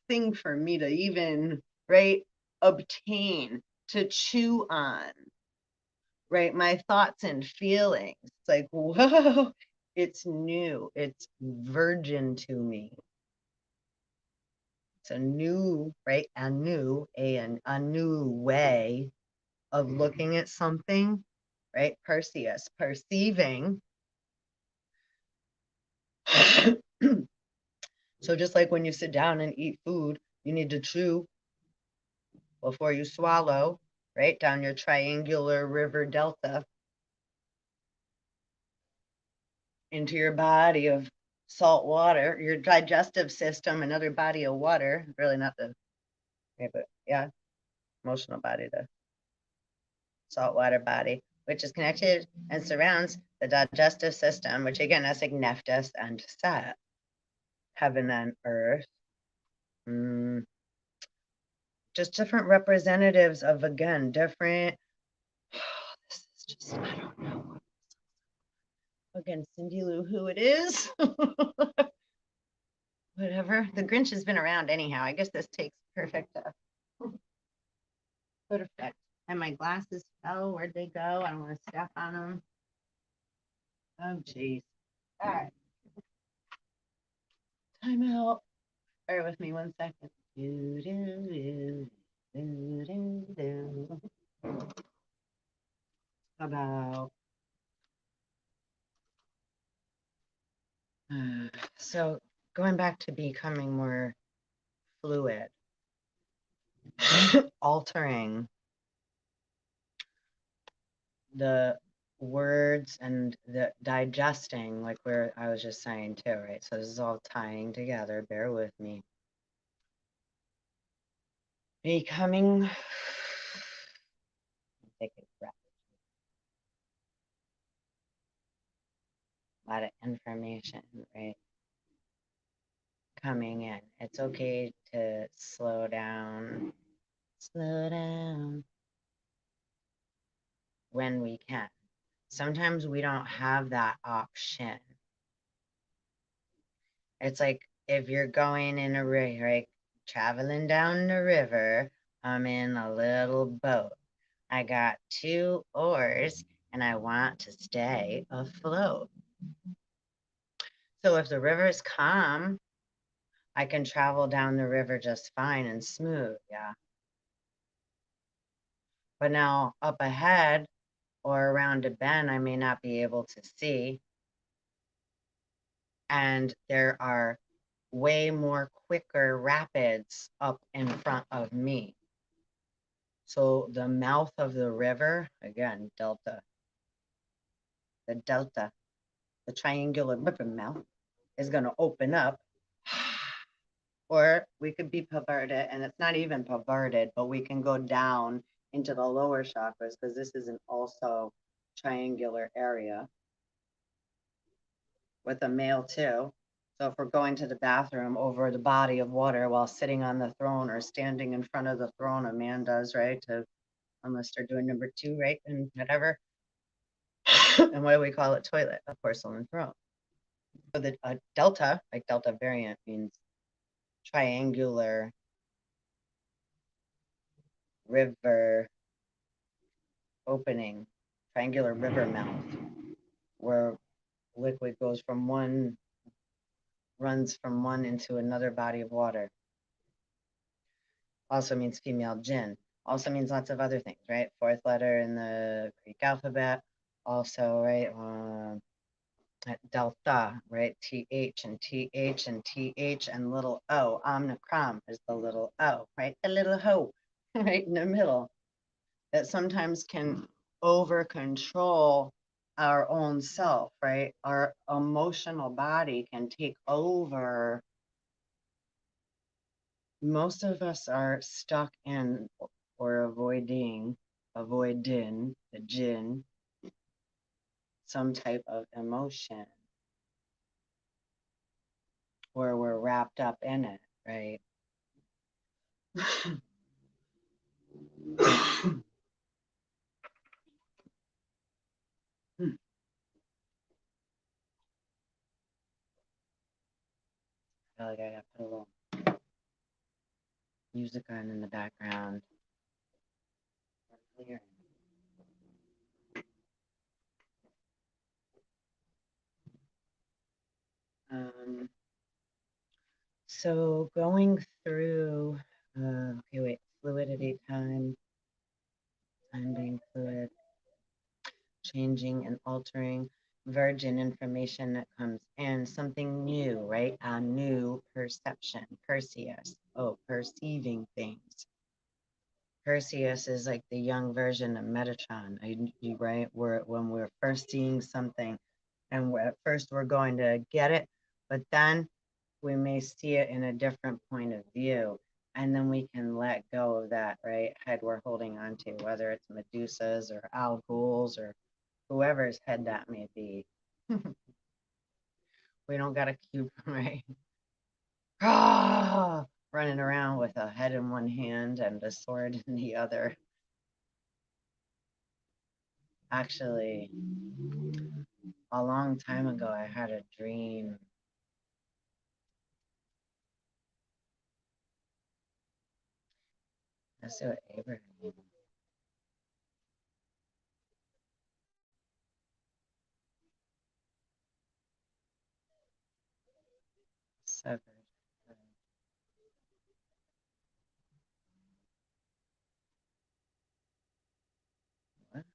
thing for me to even, right, obtain, to chew on, right? My thoughts and feelings. It's like, whoa, it's new, it's virgin to me. It's a new, right? A new way of looking at something, right? Perseus, perceiving. So just like when you sit down and eat food, you need to chew before you swallow, right? Down your triangular river delta into your body of salt water, your digestive system, another body of water, really not the, yeah, but yeah, emotional body, the saltwater body, which is connected and surrounds the digestive system, which again, that's like Nephthys and Set, heaven and earth. Just different representatives of, again, different, this is just, I don't know. Again, Cindy Lou, who it is. Whatever. The Grinch has been around anyhow. I guess this takes perfect effect. And my glasses fell. Where'd they go? I don't want to step on them. Oh, jeez. All right. Time out. Bear with me 1 second. Do, do, do, do, do, do. About so going back to becoming more fluid, altering the words and the digesting, like where I was just saying too, right? So this is all tying together. Bear with me. Becoming, take a breath. A lot of information, right? Coming in. It's okay to slow down. Slow down when we can. Sometimes we don't have that option. It's like if you're going in a river, right? Traveling down the river, I'm in a little boat. I got 2 oars and I want to stay afloat. So if the river is calm, I can travel down the river just fine and smooth, yeah. But now up ahead or around a bend, I may not be able to see. And there are way more quicker rapids up in front of me. So the mouth of the river, again, delta, the triangular river mouth is going to open up. Or we could be perverted, and it's not even perverted, but we can go down into the lower chakras because this is an also triangular area. with a male too. So if we're going to the bathroom over the body of water while sitting on the throne or standing in front of the throne, a man does, right? To unless they're doing number two, right? And whatever. And what do we call it? Toilet, a porcelain throne. So the delta, like delta variant, means triangular river opening, triangular river mouth, where liquid goes from one, runs from one into another body of water. Also means female jinn. Also means lots of other things, right? Fourth letter in the Greek alphabet. Also, right? Delta, right? TH and TH and TH and little O. Omnicron is the little O, right? The little ho, right in the middle. That sometimes can over control our own self, right? Our emotional body can take over. Most of us are stuck in or avoiding the jinn, some type of emotion, where we're wrapped up in it, right? I feel like I got to put a little music on in the background. So going through, okay, wait, fluidity, time being fluid, changing and altering, virgin information that comes in, something new, right? A new perception, Perseus, perceiving things. Perseus is like the young version of Metatron, right? When we're first seeing something and at first we're going to get it, but then we may see it in a different point of view. And then we can let go of that, right? Head we're holding on to, whether it's Medusas or Al Ghul's or whoever's head that may be. We don't got to keep, right? Running around with a head in one hand and a sword in the other. Actually, a long time ago, I had a dream. Let's see what Abraham. Severed. What?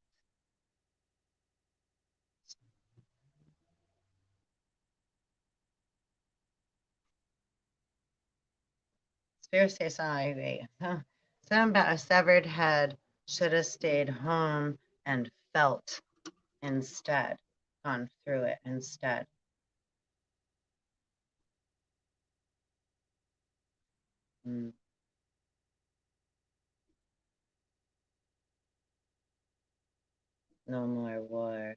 Spirit say something. Something about a severed head should have stayed home and felt instead, gone through it instead. Mm. No more war.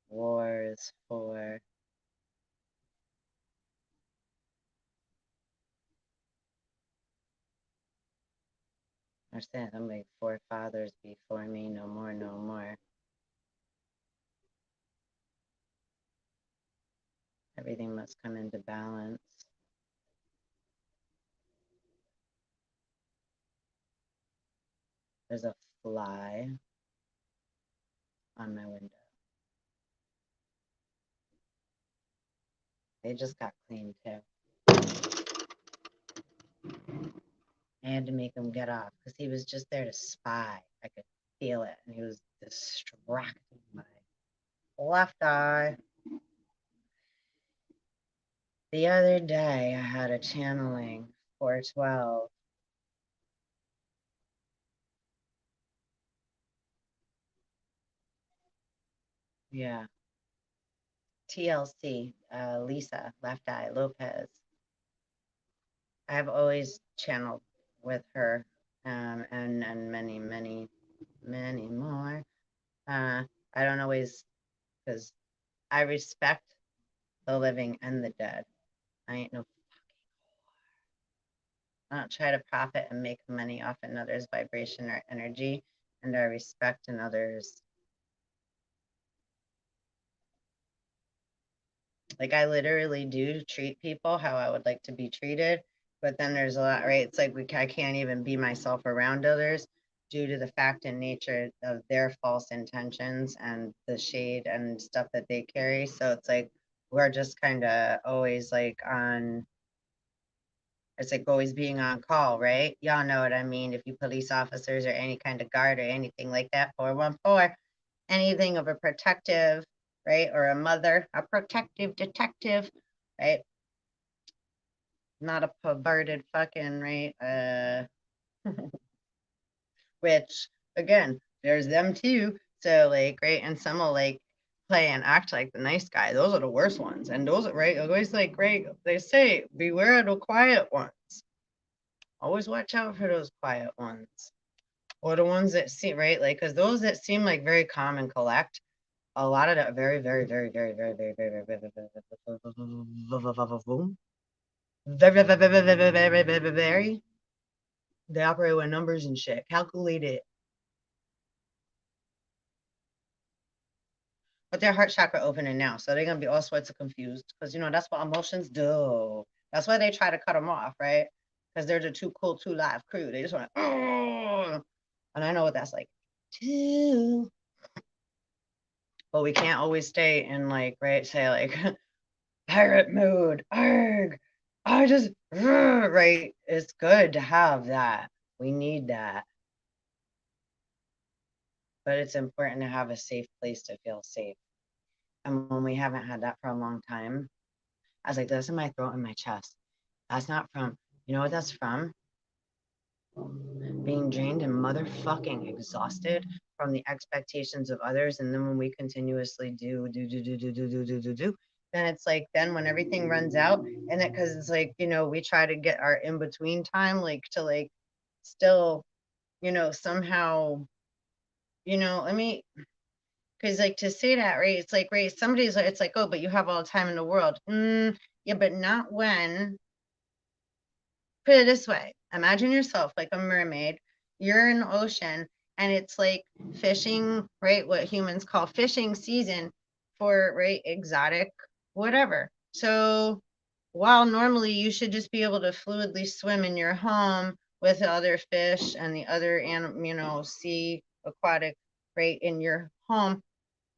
War is for. Understand? I'm like forefathers before me. No more, no more. Everything must come into balance. There's a fly on my window. They just got cleaned too. I had to make him get off because he was just there to spy. I could feel it, and he was distracting my left eye. The other day, I had a channeling 412. Yeah. TLC, Lisa, left eye, Lopez. I've always channeled with her, and many, many, many more. I don't always because I respect the living and the dead. I ain't no, I don't try to profit and make money off another's vibration or energy, and I respect another's. Like I literally do treat people how I would like to be treated, but then there's a lot, right? It's like I can't even be myself around others due to the fact and nature of their false intentions and the shade and stuff that they carry. So it's like we're just kind of always like on, it's like always being on call, right? Y'all know what I mean. If you police officers or any kind of guard or anything like that, 414, anything of a protective, right? Or a mother, a protective detective, right? Not a perverted fucking, right? Which again, there's them too. So like, right, and some will like play and act like the nice guy. Those are the worst ones. And those are right, always like right, they say, beware of the quiet ones. Always watch out for those quiet ones. Or the ones that seem right, like because those that seem like very calm and collect, a lot of that very, very, very, very, very, very, very, very, very, very, they operate with numbers and shit. Calculate it. But their heart chakra opening now, so they're gonna be all sorts of confused because that's what emotions do. That's why they try to cut them off, right? Because they're the too cool, too live crew. They just want to, and I know what that's like too. But we can't always stay in like, right? Say like pirate mode. Arg, I just right. It's good to have that. We need that, but it's important to have a safe place to feel safe. And when we haven't had that for a long time, I was like, this in my throat and my chest. That's not from, you know what that's from? Being drained and motherfucking exhausted from the expectations of others. And then when we continuously do, then it's like, then when everything runs out, and it, cause it's like, we try to get our in between time, like to like still, somehow, let me, cause like to say that, right? It's like, right, somebody's like, it's like, oh, but you have all the time in the world. Yeah, but not when. Put it this way, imagine yourself like a mermaid, you're in the ocean, and it's like fishing, right? What humans call fishing season for, right, exotic, whatever. So while normally you should just be able to fluidly swim in your home with the other fish and the other sea aquatic, right, in your home,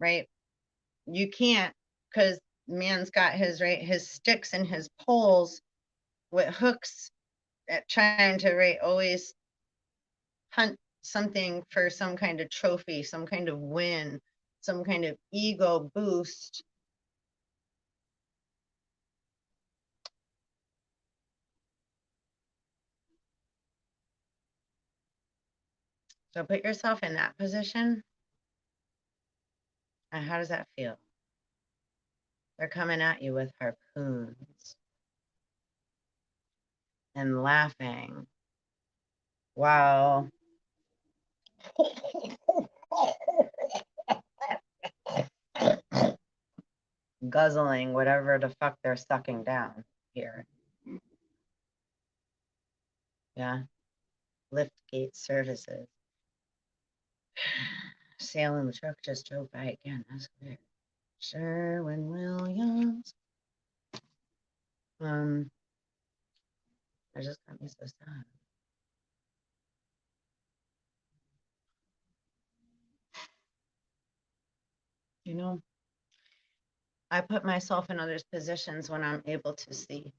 right? You can't, because man's got his, right, his sticks and his poles with hooks at trying to, right, always hunt something for some kind of trophy, some kind of win, some kind of ego boost. So put yourself in that position. And how does that feel? They're coming at you with harpoons and laughing while guzzling whatever the fuck they're sucking down here. Yeah. Liftgate services. Salem truck just drove by again. That's weird. Sherwin-Williams. I just got me so sad. I put myself in others' positions when I'm able to see,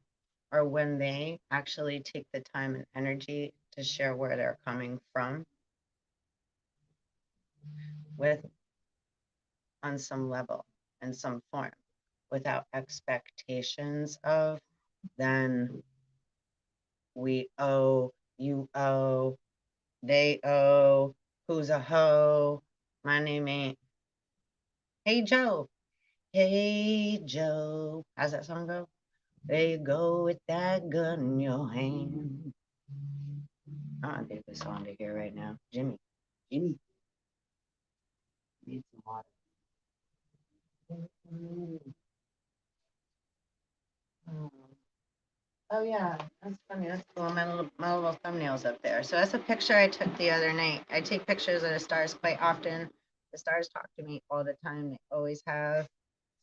or when they actually take the time and energy to share where they're coming from with, on some level, in some form, without expectations of, then we owe, you owe, they owe, who's a hoe, my name ain't, hey Joe, hey Joe, how's that song go? There you go with that gun in your hand. I don't think this song to hear right now. Jimmy, need some water. Oh yeah, that's funny. That's cool. My little thumbnails up there. So that's a picture I took the other night. I take pictures of the stars quite often. The stars talk to me all the time. They always have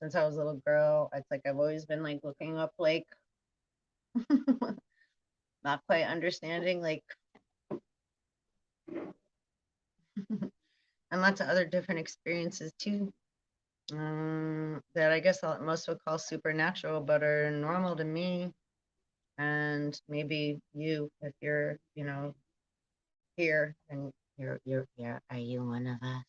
since I was a little girl. It's like I've always been like looking up, like not quite understanding, like and lots of other different experiences too. That I guess most would call supernatural, but are normal to me. And maybe you, if you're, here and you're, are you one of us?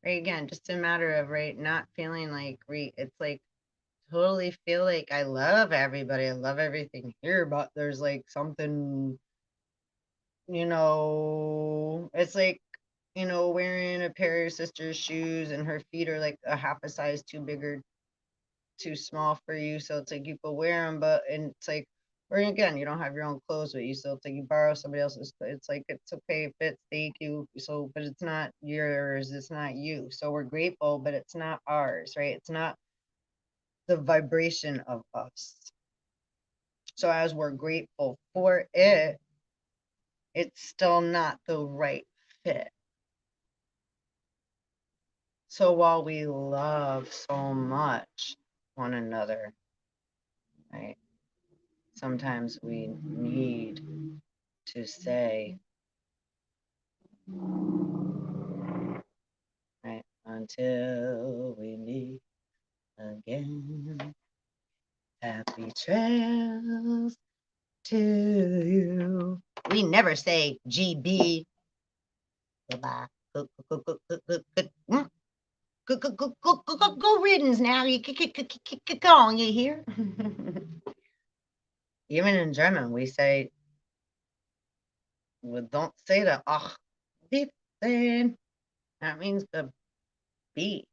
Right, again, just a matter of, right, not feeling like it's like totally feel like I love everybody, I love everything here, but there's like something, it's like, wearing a pair of your sister's shoes and her feet are like a half a size too big or too small for you. So it's like you could wear them, but and it's like, or again, you don't have your own clothes, but you still it's like you borrow somebody else's. It's like it's okay if it's thank you. So, but it's not yours. It's not you. So we're grateful, but it's not ours, right? It's not the vibration of us. So as we're grateful for it, it's still not the right fit. So while we love so much one another, right? Sometimes we need to say, right, until we meet again, happy trails to you. We never say GB. Goodbye. Go, go, go, go, go, go, go, go riddance now. You go on, you hear? Even in German, we say, we don't say the ach, bitte. That means the be.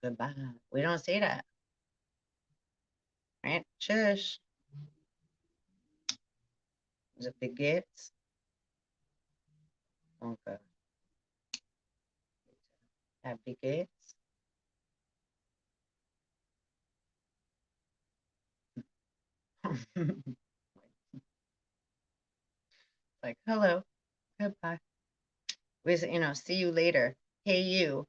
Goodbye. We don't say that, right? Shush. Is it the gifts? Okay. Happy gifts. Like, hello, goodbye. We say, see you later. Hey, you.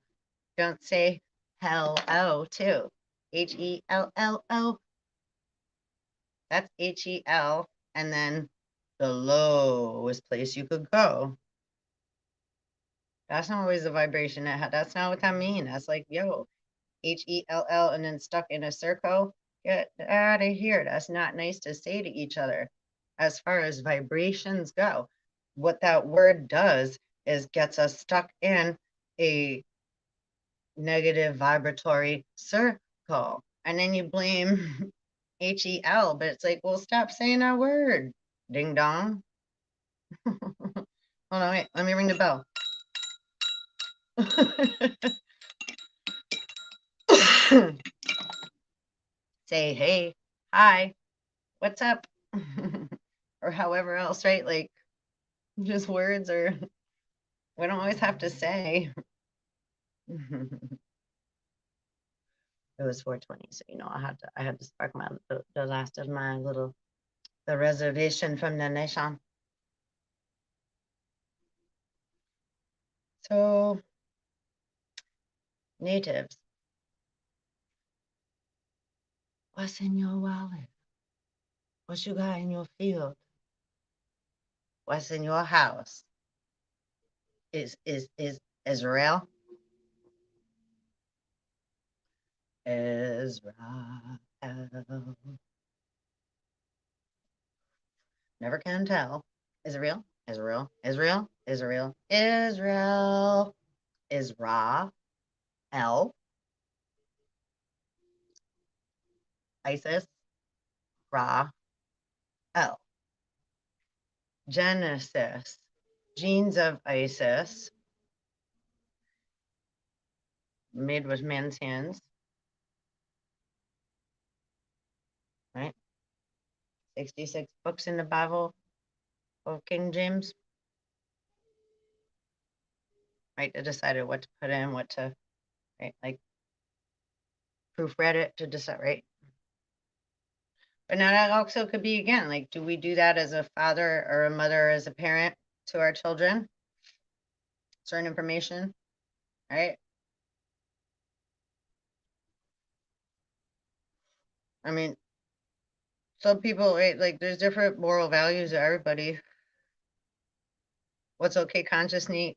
Don't say hello, too. Hello. That's HEL. And then the lowest place you could go. That's not always the vibration. That's not what that means. That's like, yo, HELL and then stuck in a circle. Get out of here. That's not nice to say to each other. As far as vibrations go, what that word does is gets us stuck in a negative vibratory circle. And then you blame HEL, but it's like, well, stop saying that word. Ding dong. Hold on, wait, let me ring the bell. Say, hey, hi, what's up? Or however else, right? Like just words, or we don't always have to say. It was 4:20, so I had to spark the last of my the reservation from the nation. So natives, what's in your wallet? What you got in your field? What's in your house? Is Israel? Israel. Never can tell. Israel, Israel, Israel, Israel, Israel, Israel, ISIS, Ra, El. Genesis, genes of Isis, made with man's hands, right? 66 books in the Bible of King James, right? That decided what to put in, what to, right? Like proofread it to decide, right? But now that also could be again, like, do we do that as a father or a mother, or as a parent to our children? Certain information, right? I mean, some people, right? Like, there's different moral values to everybody. What's okay, conscious knee?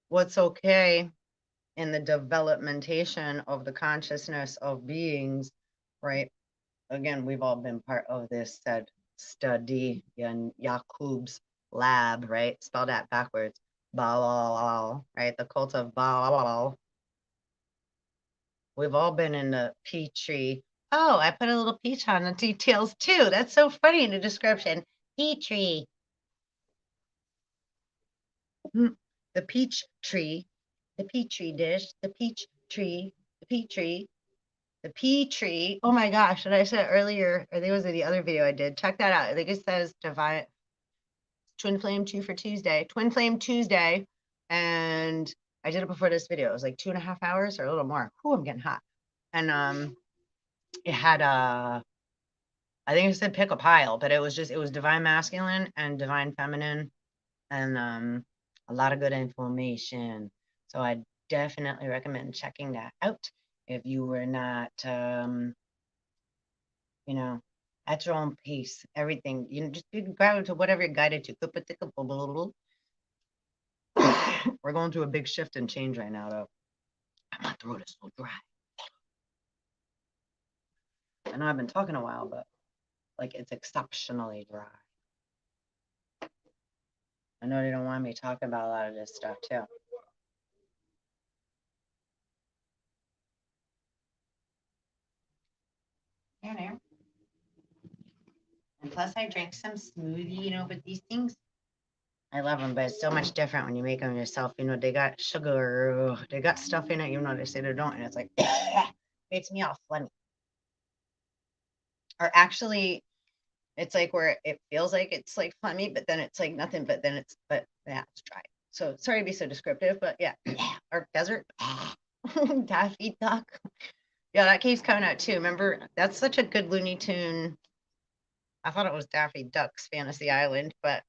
What's okay in the developmentation of the consciousness of beings, right? Again, we've all been part of this said study in Yakub's lab, right? Spell that backwards. Balal, right? The cult of Balal. We've all been in the Petri. Oh, I put a little peach on the details too. That's so funny in the description. Petri. The peach tree, the petri dish, the peach tree, the petri, the pea tree. Oh my gosh, what I said earlier, I think it was in the other video I did. Check that out. I think it says divine Twin Flame 2 for Tuesday. Twin Flame Tuesday. And I did it before this video. It was like 2.5 hours or a little more. Ooh, I'm getting hot. And it had I think it said pick a pile, but it was divine masculine and divine feminine, and a lot of good information. So I definitely recommend checking that out if you were not you know, at your own pace. Everything, just grab to whatever you're guided to. We're going through a big shift and change right now, though. My throat is so dry. I know I've been talking a while, but like it's exceptionally dry. I know they don't want me talking about a lot of this stuff too. Yeah, and plus I drink some smoothie, but these things, I love them, but it's so much different when you make them yourself. They got sugar, they got stuff in it, even though they say they don't, and it's like, makes me all funny. Or actually, it's like where it feels like it's like funny, but then it's like nothing, but yeah, it's dry. So sorry to be so descriptive, but yeah, or desert, Daffy Duck. Yeah, that keeps coming out too. Remember, that's such a good Looney Tune. I thought it was Daffy Duck's Fantasy Island, but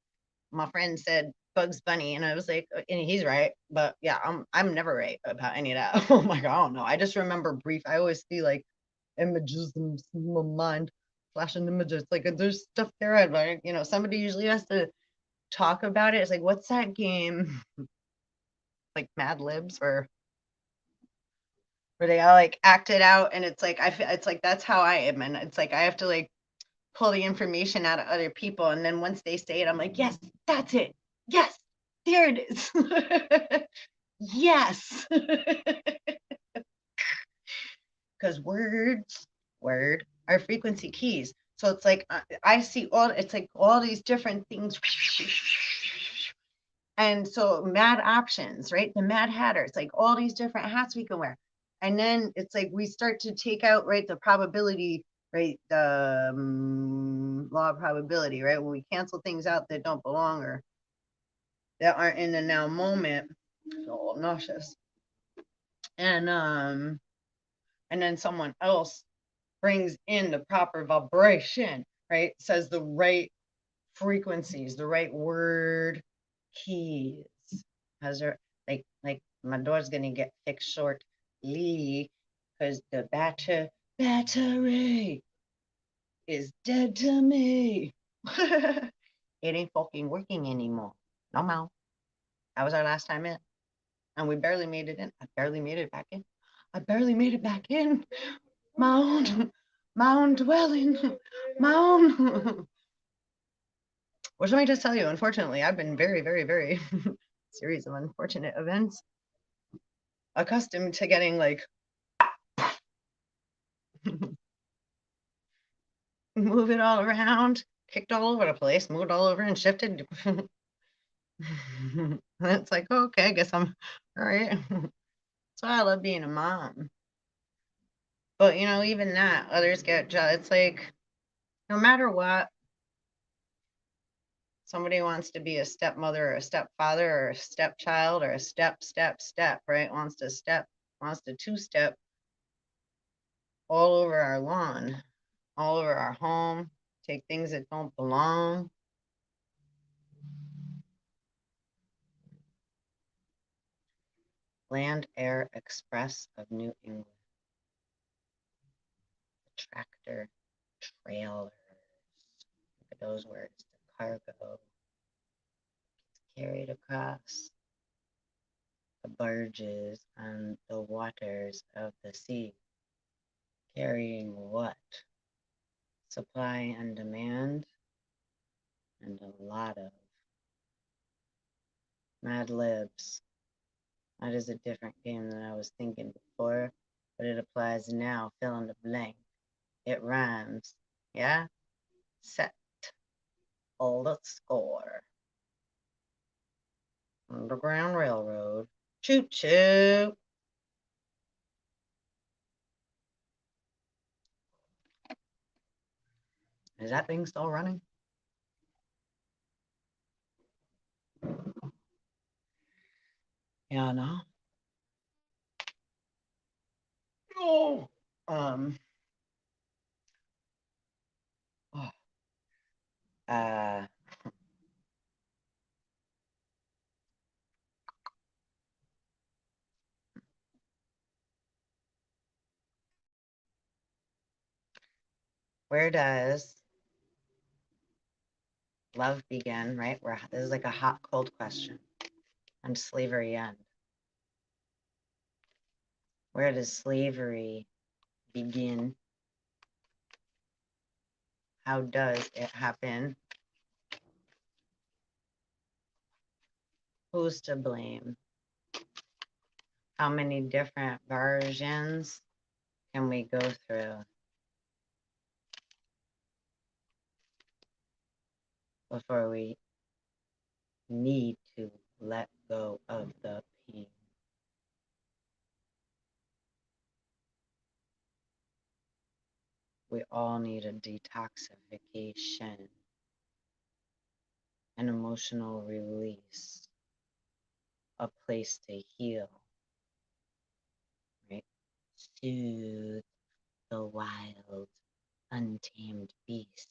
my friend said Bugs Bunny, and I was like, and he's right, but yeah, I'm never right about any of that. Oh my god, I don't know. I just remember brief. I always see like images in my mind, flashing images. Like there's stuff there, like somebody usually has to talk about it. It's like, what's that game? Like Mad Libs, or where they all like act it out, and it's like it's like that's how I am, and it's like I have to like pull the information out of other people, and then once they say it, I'm like, yes, that's it. Yes, there it is. Yes. Because word are frequency keys. So it's like I see it's like all these different things. And so mad options, right? The mad hatter. It's like all these different hats we can wear. And then it's like we start to take out, right, the probability, right? The law of probability, right? When we cancel things out that don't belong or that aren't in the now moment. So nauseous. And then someone else brings in the proper vibration, right? Says the right frequencies, the right word keys. Has her like my daughter's gonna get fixed shortly because the battery is dead to me. It ain't fucking working anymore. No more. That was our last time in. And we barely made it in. I barely made it back in. I barely made it back in. My own dwelling, my own. Which let me just tell you, unfortunately, I've been very, very, very series of unfortunate events, accustomed to getting like move it all around, kicked all over the place, moved all over and shifted. It's like, oh, okay, I guess I'm all right. That's why I love being a mom. But even that, others get judged. It's like no matter what, Somebody wants to be a stepmother or a stepfather or a stepchild or a step, right? Wants to two-step all over our lawn, all over our home, take things that don't belong. Land Air Express of New England. The tractor trailers. Look at those words. The cargo. It's carried across the barges on the waters of the sea. Carrying what? Supply and demand, and a lot of Mad Libs. That is a different game than I was thinking before, but it applies now. Fill in the blank. It rhymes. Yeah? Set. All the score. Underground Railroad. Choo choo. Is that thing still running? Yeah, no. Oh. Oh. Uh. Where does love begin? Right? This is like a hot, cold question. And slavery end. Where does slavery begin? How does it happen? Who's to blame? How many different versions can we go through before we need to let go of the pain? We all need a detoxification, an emotional release, a place to heal, right? Soothe the wild, untamed beast,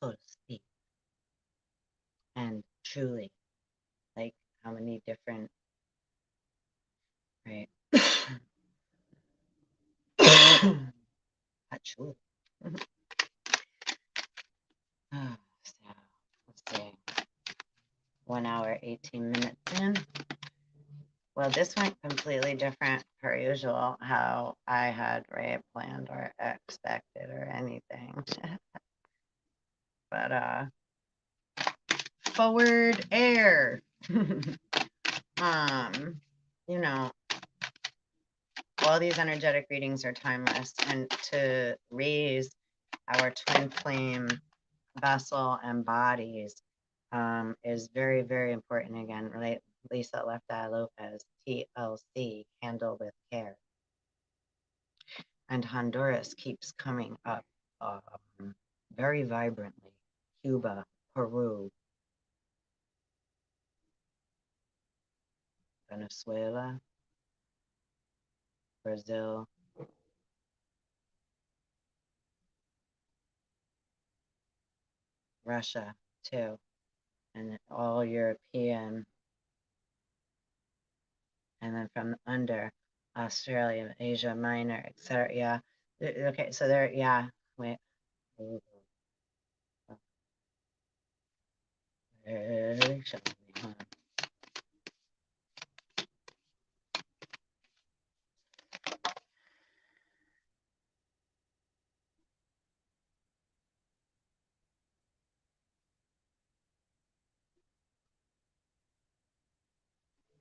so to speak. And truly, like how many different, right? Actually. So, let's see. 1 hour, 18 minutes in. Well, this went completely different per usual, how I had planned or expected or anything. But forward air. You know, all these energetic readings are timeless, and to raise our twin flame vessel and bodies is very, very important. Again, right? Lisa Left Eye Lopez, TLC, handle with care. And Honduras keeps coming up very vibrantly. Cuba, Peru, Venezuela, Brazil, Russia, too, and all European. And then from under, Australia, Asia Minor, etc. Yeah. Okay, so there, yeah. Wait.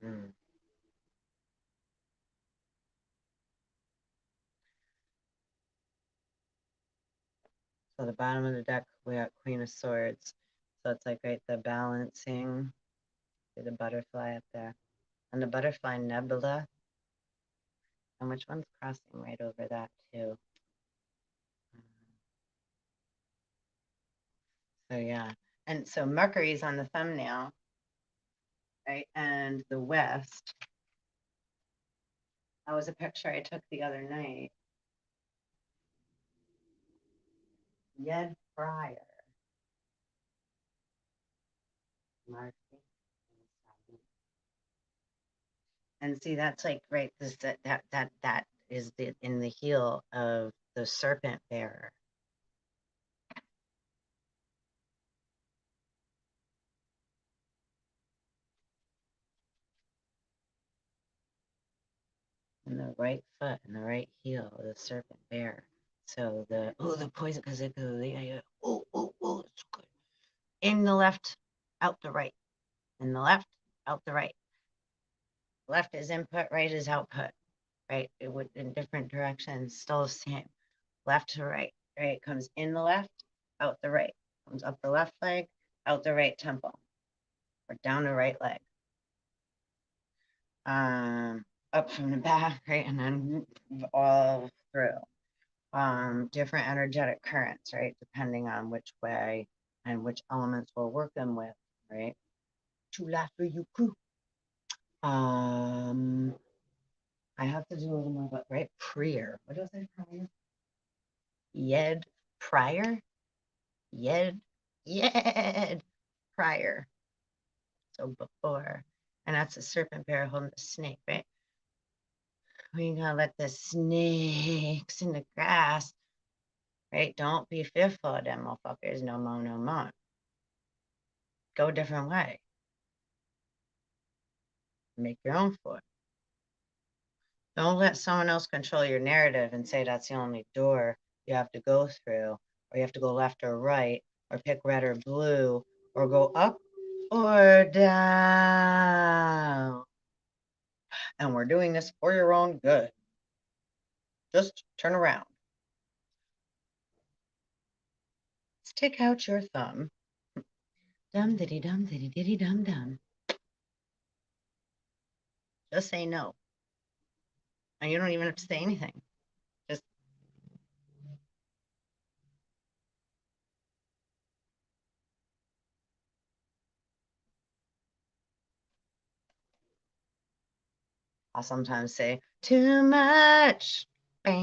Mm. So the bottom of the deck, we got Queen of Swords. So it's like right the balancing, see the butterfly up there, and the butterfly nebula. And which one's crossing right over that too? So yeah. And so Mercury's on the thumbnail, right? And the West. That was a picture I took the other night. Yed Fryer. And see, that's like right. This that is in the heel of the serpent bearer. In the right foot and the right heel of the serpent bearer. So the poison because it goes it's good. In the left, out the right. In the left, out the right. Left is input, right is output. Right? It would in different directions, still the same. Left to right. Right? Comes in the left, out the right. Comes up the left leg, out the right temple, or down the right leg. Up from the back, right? And then all through. Different energetic currents, right? Depending on which way and which elements we're working with, right? Chula for you, crew. I have to do a little more, but right? Prior. What does it prior? Yed prior? Yed? Yed prior. So before. And that's a serpent bear holding the snake, right? We gotta let the snakes in the grass, right? Don't be fearful of them motherfuckers. No more, no more. Go a different way. Make your own foot. Don't let someone else control your narrative and say that's the only door you have to go through, or you have to go left or right, or pick red or blue, or go up or down. And we're doing this for your own good. Just turn around. Stick out your thumb. Dum diddy dum diddy diddy dum dum. Just say no. And you don't even have to say anything. Just I'll sometimes say too much. But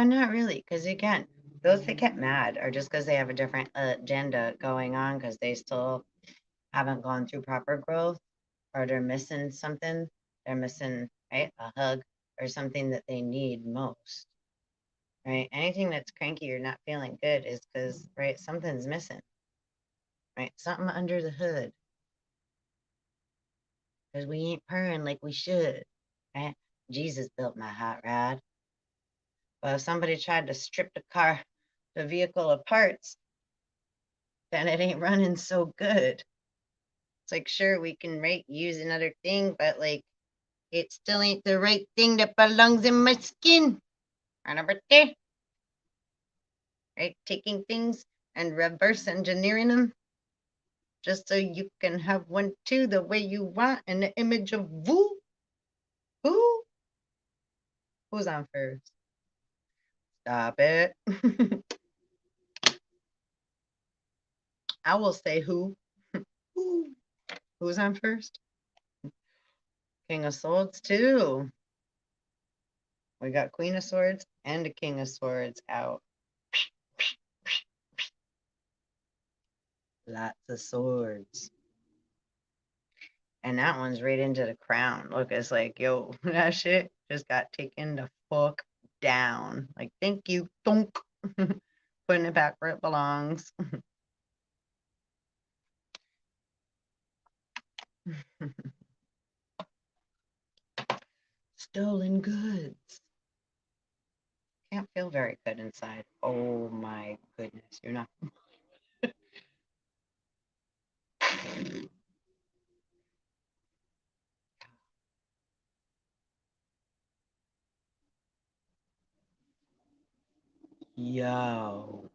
not really, because again, those that get mad are just because they have a different agenda going on because they still haven't gone through proper growth or they're missing something. They're missing, right, a hug or something that they need most, right? Anything that's cranky or not feeling good is because, right, something's missing, right? Something under the hood because we ain't purring like we should, right? Jesus built my hot rod. But if somebody tried to strip the vehicle of parts, then it ain't running so good. It's like, sure, we can use another thing, but like, it still ain't the right thing that belongs in my skin. On a birthday, right? Taking things and reverse engineering them just so you can have one too, the way you want, in the image of who? Who? Who's on first? Stop it. I will say who. Who? Who's on first? King of Swords too. We got Queen of Swords and a King of Swords out. Lots of swords. And that one's right into the crown. Look, it's like, yo, that shit just got taken the fuck down. Like, thank you, thunk. Putting it back where it belongs. Stolen goods. Can't feel very good inside. Oh my goodness, you're not. Yo.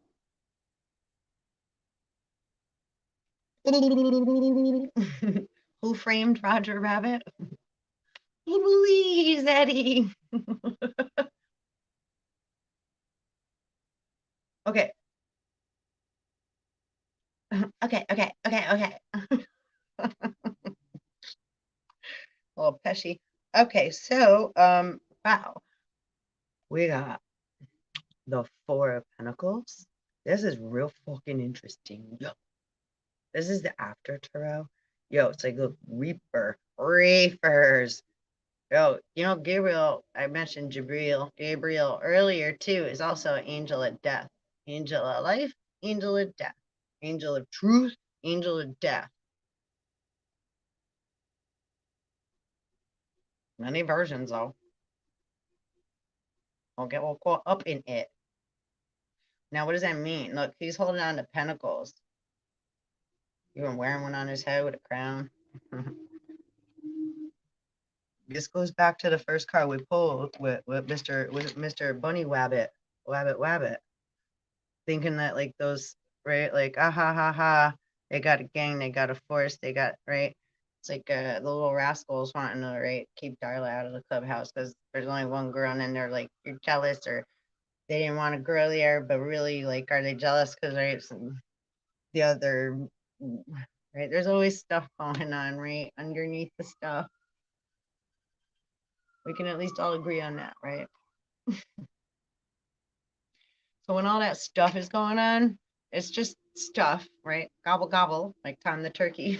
Who framed Roger Rabbit? Please, Eddie. Okay. Okay. A little peshy. Okay, so wow. We got the Four of Pentacles. This is real fucking interesting. Yo, this is the after tarot. Yo, it's like a reefers. Yo, you know, Gabriel, I mentioned Gabriel earlier too, is also an angel of death, angel of life, angel of death, angel of truth, angel of death. Many versions though. I'll get all caught up in it. Now, what does that mean? Look, he's holding on to pentacles. Even wearing one on his head with a crown. This goes back to the first card we pulled with Mr. Bunny Wabbit, thinking that like those right like ha ha ha, they got a gang, they got a force, they got right. It's like the little rascals wanting to right keep Darla out of the clubhouse because there's only one girl and then they're like you're jealous or they didn't want a girl there, but really like are they jealous because right the other right? There's always stuff going on right underneath the stuff. We can at least all agree on that, right? So when all that stuff is going on, it's just stuff, right? Gobble gobble, like Tom the turkey.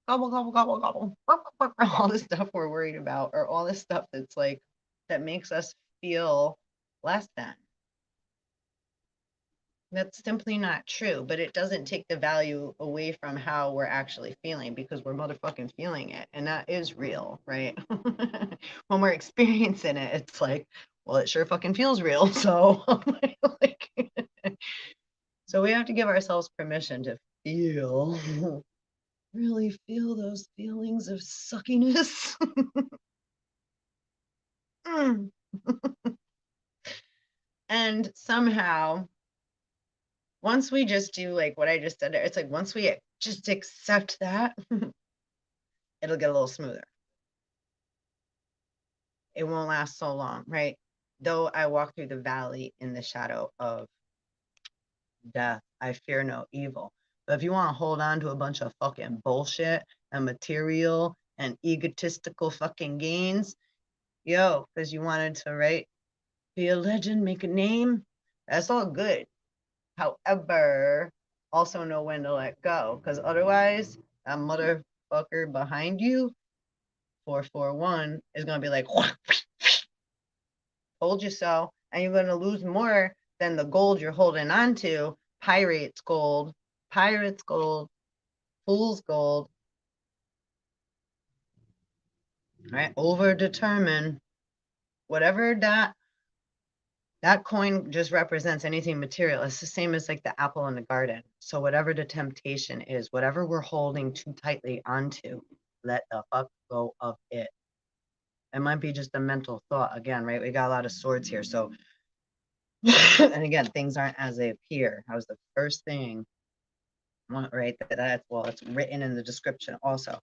Gobble gobble gobble gobble. All the stuff we're worried about, or all the stuff that's like that makes us feel less than. That's simply not true, but it doesn't take the value away from how we're actually feeling because we're motherfucking feeling it. And that is real, right? When we're experiencing it, it's like, well, it sure fucking feels real. So, like, so we have to give ourselves permission to feel, really feel those feelings of suckiness. And somehow, once we just do like what I just said, it's like once we just accept that, it'll get a little smoother. It won't last so long, right? Though I walk through the valley in the shadow of death, I fear no evil. But if you want to hold on to a bunch of fucking bullshit and material and egotistical fucking gains, yo, because you wanted to, right, be a legend, make a name, that's all good. However, also know when to let go, because otherwise, that motherfucker behind you, 441, is going to be like, told you so. And you're going to lose more than the gold you're holding on to. Pirates gold, fool's gold, right? Over determined. Whatever that coin just represents anything material. It's the same as like the apple in the garden. So whatever the temptation is, whatever we're holding too tightly onto, let the fuck go of it. It might be just a mental thought again, right? We got a lot of swords here. So, and again, things aren't as they appear. That was the first thing, right? That's well, it's written in the description also.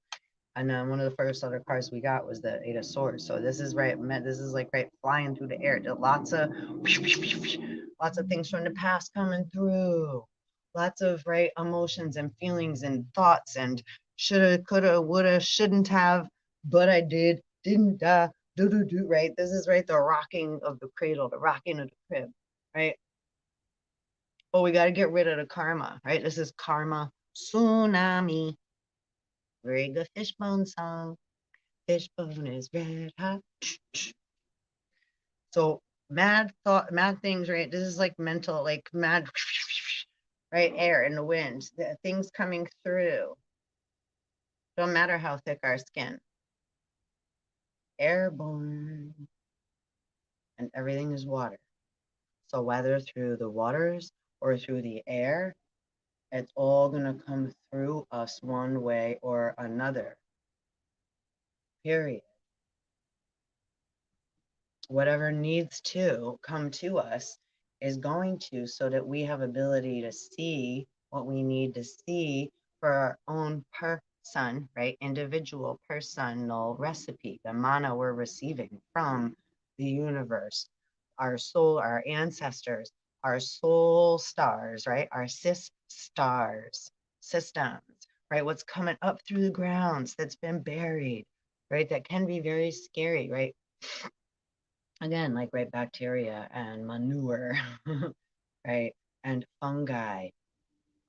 And then one of the first other cards we got was the Eight of Swords. So this is right. This is like right flying through the air. Lots of things from the past coming through. Lots of right emotions and feelings and thoughts and shoulda, coulda, woulda, shouldn't have, but I did, didn't do. Right. This is right the rocking of the cradle, the rocking of the crib. Right. But we got to get rid of the karma. Right. This is karma tsunami. Very good Fishbone song. Fishbone is red hot. So mad thought, mad things, right? This is like mental, like mad, right? Air in the wind, the things coming through. Don't matter how thick our skin. Airborne. And everything is water. So whether through the waters or through the air, it's all going to come through us one way or another. Period. Whatever needs to come to us is going to, so that we have ability to see what we need to see for our own sun, right? Individual, personal recipe, the mana we're receiving from the universe, our soul, our ancestors, our soul stars, right? Our sis stars, systems, right? What's coming up through the grounds that's been buried, right? That can be very scary, right? Again, like right, bacteria and manure, right? And fungi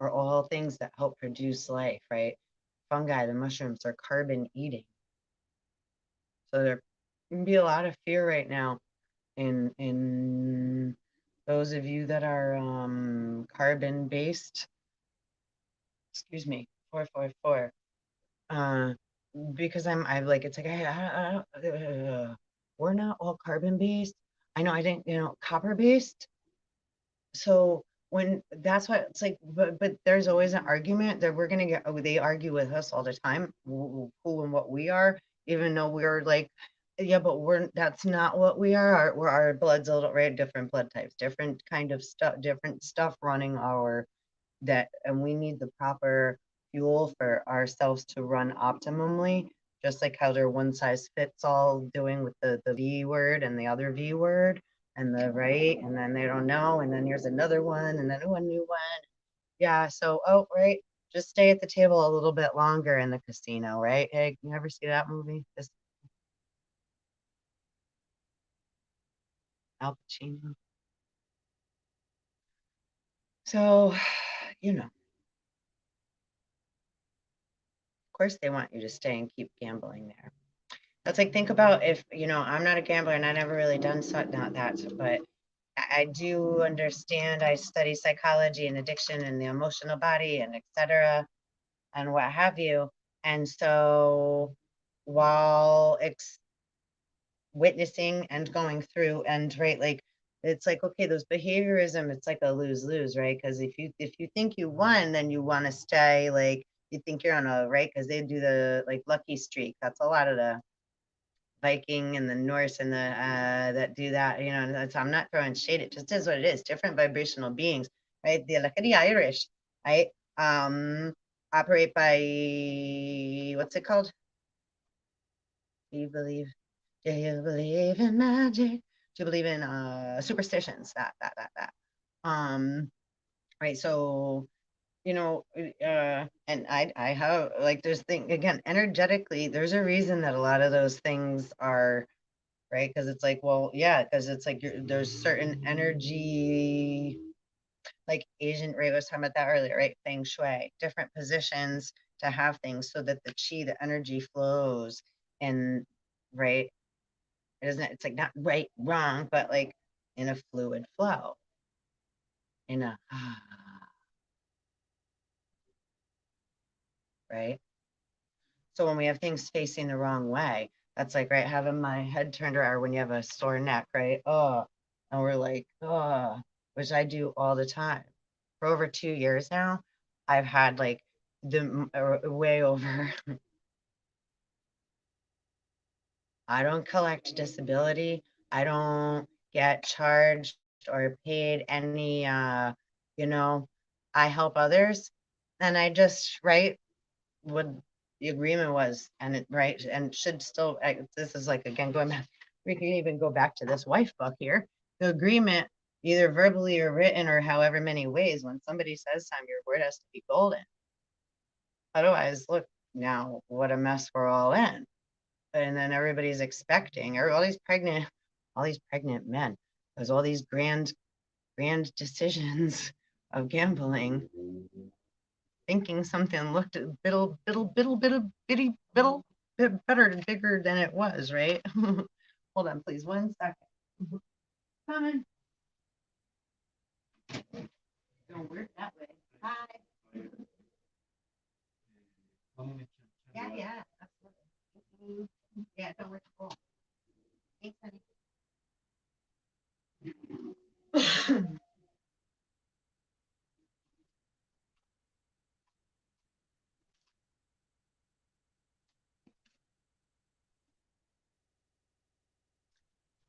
are all things that help produce life, right? Fungi, the mushrooms are carbon eating. So there can be a lot of fear right now in those of you that are carbon based, excuse me, 444. Because I'm like, it's like, we're not all carbon based. I know I didn't, copper based. So when that's what it's like, but there's always an argument that we're gonna get. Oh, they argue with us all the time, who and what we are, even though we're like, yeah, but we're that's not what we are. Our blood's a little right, different blood types, different kind of stuff, different stuff running our that, and we need the proper fuel for ourselves to run optimally. Just like how they're one size fits all doing with the V word and the other V word and the right, and then they don't know, and then here's another one, and then a new one. Yeah, so oh right, just stay at the table a little bit longer in the casino, right? Hey, you ever see that movie? This Al Pacino. So, of course they want you to stay and keep gambling there. That's like think about if I'm not a gambler and I never really done so not that, but I do understand. I study psychology and addiction and the emotional body and etc. and what have you. And so while witnessing and going through and right, like it's like okay, those behaviorism, it's like a lose-lose, right? Because if you think you won, then you want to stay like you think you're on a right because they do the like lucky streak. That's a lot of the Viking and the Norse and the that do that, and I'm not throwing shade. It just is what it is. Different vibrational beings, right? Look at the Irish, right? Operate by what's it called? Do you believe? Do you believe in magic? Do you believe in superstitions? That. Right. So and I have like there's thing again energetically. There's a reason that a lot of those things are right? Because it's like, well, yeah, because it's like there's certain energy, like Asian Ray was talking about that earlier, right? Feng Shui, different positions to have things so that the chi, the energy flows, and right, it isn't. It's like not right, wrong, but like in a fluid flow, in a right. So when we have things facing the wrong way, that's like right having my head turned around when you have a sore neck, right? Oh, and we're like, oh, which I do all the time. For over 2 years now, I've had like the way over. I don't collect disability. I don't get charged or paid any. You know, I help others, and I just right what the agreement was, and it right and should still. This is like again going back. We can even go back to this wife book here. The agreement, either verbally or written or however many ways, when somebody says something, your word has to be golden. Otherwise, look now what a mess we're all in. And then everybody's expecting, or all these pregnant men, there's all these grand decisions of gambling thinking something looked a bitty bit better and bigger than it was, right? Hold on, please, 1 second. Coming. Don't work that way. Hi. Yeah, yeah, absolutely. Yeah, don't work. Cool. Thanks, honey.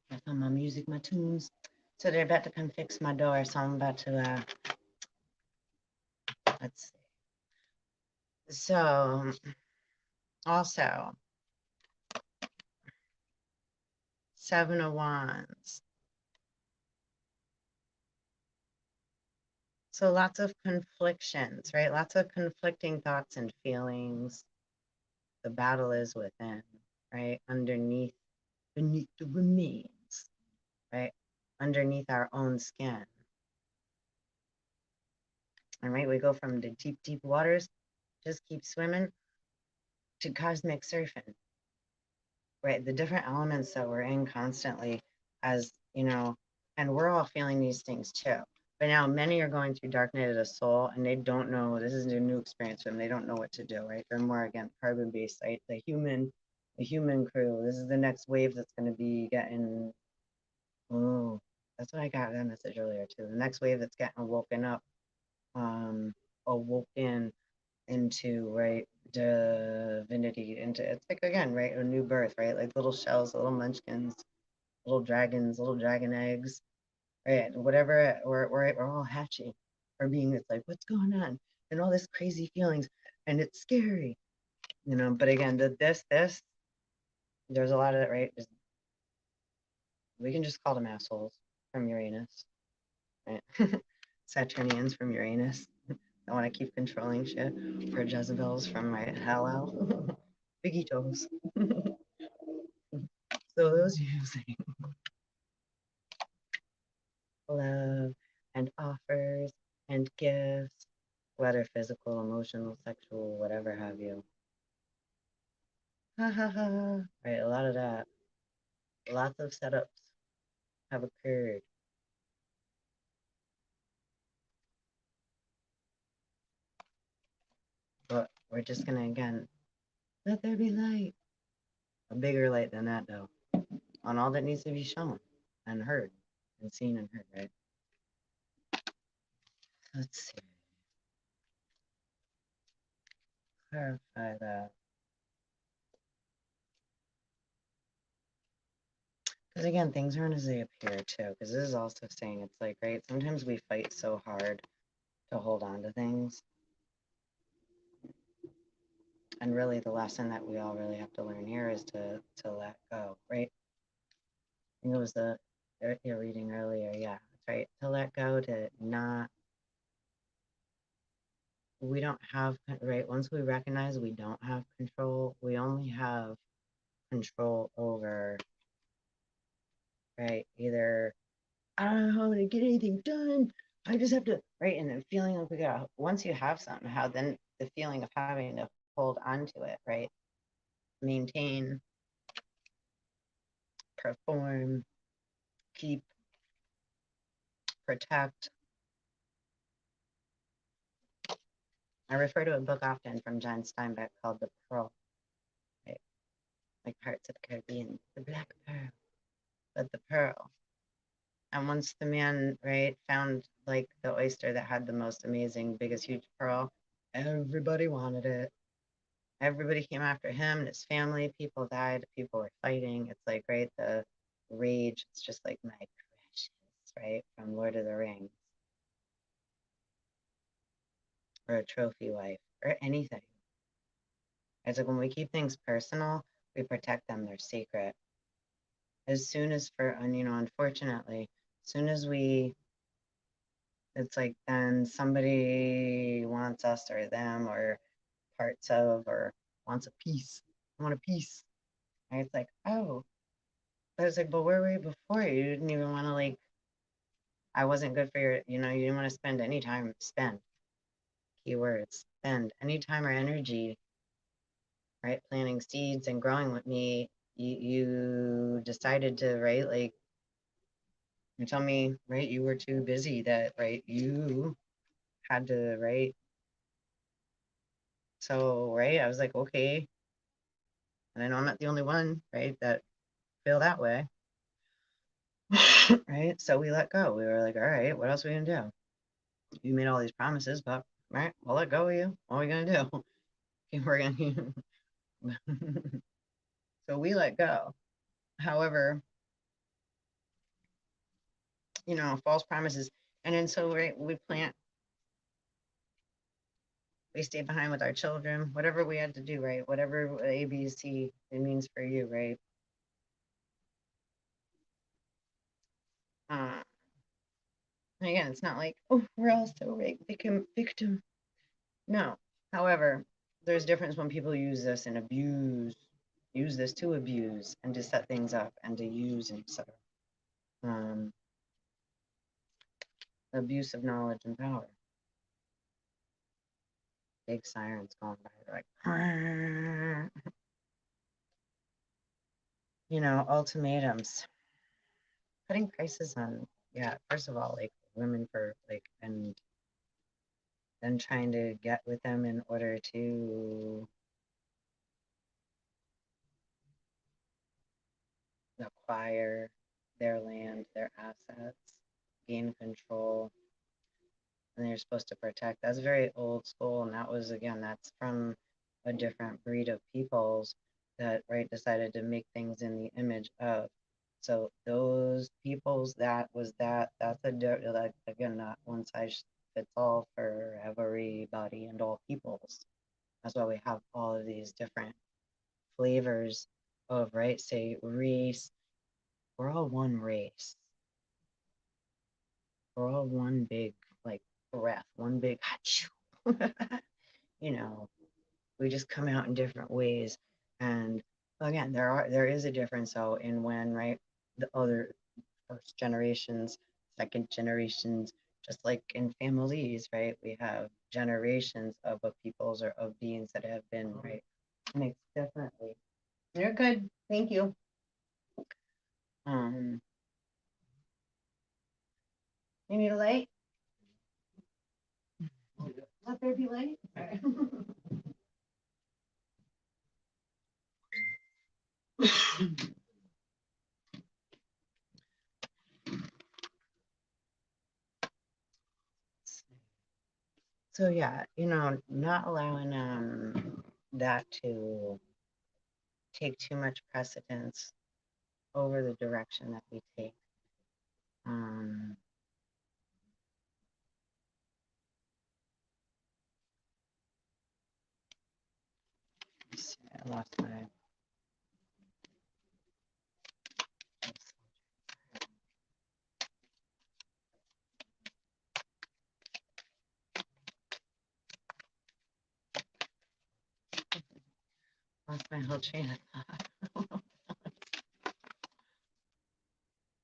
I found my music, my tunes. So they're about to come fix my door, so I'm about to let's see. So Also, Seven of Wands. So lots of conflictions, right? Lots of conflicting thoughts and feelings. The battle is within, right? Beneath the remains, right? Underneath our own skin. All right, we go from the deep, deep waters, just keep swimming, to cosmic surfing, right? The different elements that we're in constantly, as you know, and we're all feeling these things too. But now many are going through dark night of the soul and they don't know, this is a new experience for them. They don't know what to do, right? They're more again carbon based, right? The human crew. This is the next wave that's going to be getting, oh, that's what I got that message earlier too. The next wave that's getting woken up, awoken into, right, divinity, into, it's like again, right, a new birth, right? Like little shells, little munchkins, little dragons, little dragon eggs, right? Whatever, we're all hatching. Our being, it's like, what's going on? And all this crazy feelings, and it's scary, But again, there's a lot of it, right? We can just call them assholes from Uranus, right? Saturnians from Uranus. I want to keep controlling shit, for Jezebels from my Hallel. Biggie toes. So those using love and offers and gifts, whether physical, emotional, sexual, whatever have you. Ha ha ha. Right, a lot of that. Lots of setups have occurred. But we're just gonna again let there be light. A bigger light than that though. On all that needs to be shown and heard and seen and heard, right? Let's see. Clarify that. Because again, things aren't as they appear too. Because this is also saying it's like, right, sometimes we fight so hard to hold on to things. And really the lesson that we all really have to learn here is to let go, right? I think it was your reading earlier, yeah, that's right. To let go, to not, we don't have, right? Once we recognize we don't have control, we only have control over, right? Either I don't know how to get anything done. I just have to, right? And then feeling like we got, once you have something, how then the feeling of having to hold on to it, right? Maintain, perform, keep, protect. I refer to a book often from John Steinbeck called The Pearl, right? Like Parts of the Caribbean, the Black Pearl, but the pearl. And once the man, right, found like the oyster that had the most amazing, biggest, huge pearl, everybody wanted it. Everybody came after him and his family. People died. People were fighting. It's like, right, the rage. It's just like my precious, right, from Lord of the Rings, or a trophy wife, or anything. It's like when we keep things personal, we protect them. They're sacred. As soon as unfortunately, as soon as it's like then somebody wants us or them or parts of or wants a piece. I want a piece. And it's like, oh, I was like, but where were you before? You didn't even want to like, I wasn't good for your, you didn't want to spend any time, keywords, spend any time or energy, right? Planting seeds and growing with me. You decided to, right? Like, you tell me, right? You were too busy that, right? You had to, right? So, right? I was like, okay. And I know I'm not the only one, right? That feel that way. Right? So we let go. We were like, all right, what else are we gonna do? You made all these promises, but right, we'll let go of you. What are we gonna do? We're gonna so we let go. However, false promises. And then so right, we plant we stayed behind with our children, whatever we had to do, right? Whatever ABC it means for you, right? Uh, Again, it's not like, oh, we're all so right, victim. No. However, there's difference when people use this and use this to abuse and to set things up and to use and etc. Um, Abuse of knowledge and power. Big sirens going by, they're like, ultimatums, putting prices on, yeah, first of all, like women for like, and then trying to get with them in order to acquire their land, their assets, gain control, and they're supposed to protect. That's very old school, and that was, again, that's from a different breed of peoples that, right, decided to make things in the image of. So those peoples, that's like, again, not one size fits all for everybody and all peoples. That's why we have all of these different flavors of, right, say race. We're all one race. We're all one big, like, breath, one big achoo. you know, we just come out in different ways. And again, there is a difference though in when, right, the other first generations, second generations, just like in families, right, we have generations of peoples or of beings that have been, right, mixed differently. You're good, thank you. um you need a light? Let there be light. So yeah, not allowing that to take too much precedence over the direction that we take. Um, let's see, I lost my whole train of thought.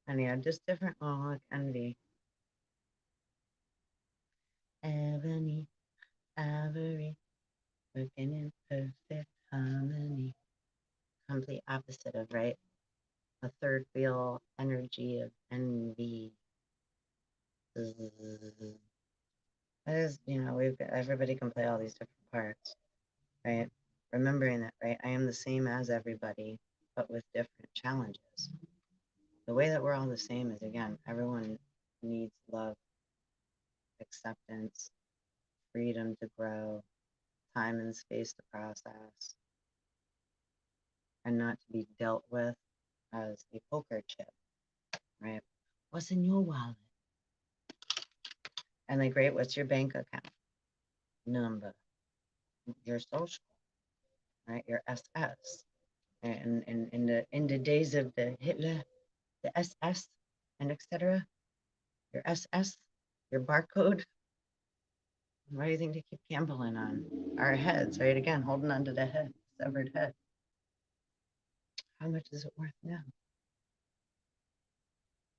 And yeah, just different. Oh, look, envy, ebony, ivory, working in perfect harmony. Complete opposite of, right, a third wheel energy of envy. That is, we've got, everybody can play all these different parts, right? Remembering that, right, I am the same as everybody, but with different challenges. The way that we're all the same is, again, everyone needs love, acceptance, freedom to grow, time and space to process, and not to be dealt with as a poker chip, right? What's in your wallet? And like, right, what's your bank account number? Your social, right? Your SS. And in the days of the Hitler, the SS, and etc. Your SS, your barcode. Why do you think they keep gambling on our heads, right? Again, holding onto the head, severed head. How much is it worth now?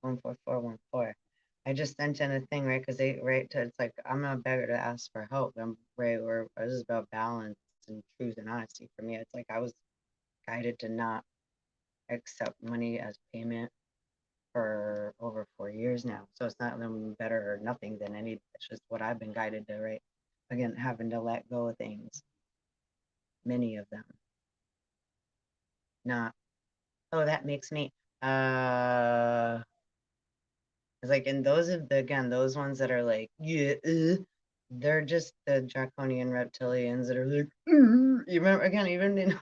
14414. I just sent in a thing, right? Because it's like, I'm not a beggar to ask for help. I'm right where this is about balance and truth and honesty. For me, it's like I was guided to not accept money as payment for over 4 years now. So it's not them better or nothing than any, it's just what I've been guided to, right? Again, having to let go of things, many of them. Not, oh, that makes me, it's like, and those are the, again, those ones that are like, yeah, they're just the draconian reptilians that are like, you remember, again, even in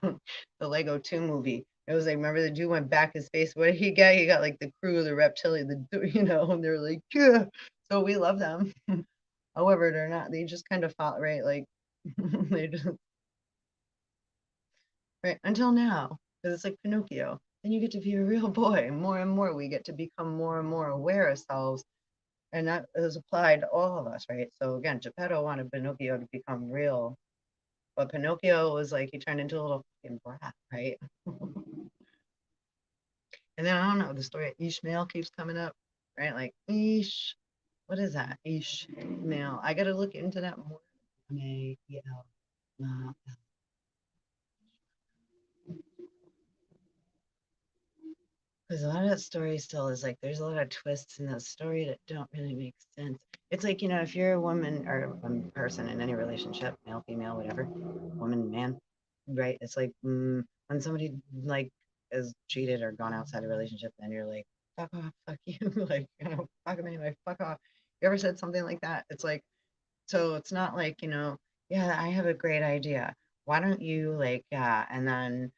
the Lego 2 movie, it was like, remember the dude went back his face, what did he got? He got like the crew of the reptilian, and they're like, yeah. So we love them. However, they're not, they just kind of fought, right? Like, They just, right until now, because it's like Pinocchio. Then you get to be a real boy. More and more, we get to become more and more aware of ourselves, and that is applied to all of us, right? So again, Geppetto wanted Pinocchio to become real, but Pinocchio was like he turned into a little fucking brat, right? And then I don't know, the story of Ishmael keeps coming up, right? Like what is that? Ishmael. I gotta look into that more. M-A-E-L. Because a lot of that story still is like there's a lot of twists in that story that don't really make sense. It's like, if you're a woman or a person in any relationship, male, female, whatever, woman, man, right? It's like when somebody like is cheated or gone outside a relationship, then you're like, fuck off, fuck you, like, fuck him anyway, fuck off. You ever said something like that? It's like, so it's not like, yeah, I have a great idea. Why don't you like, and then,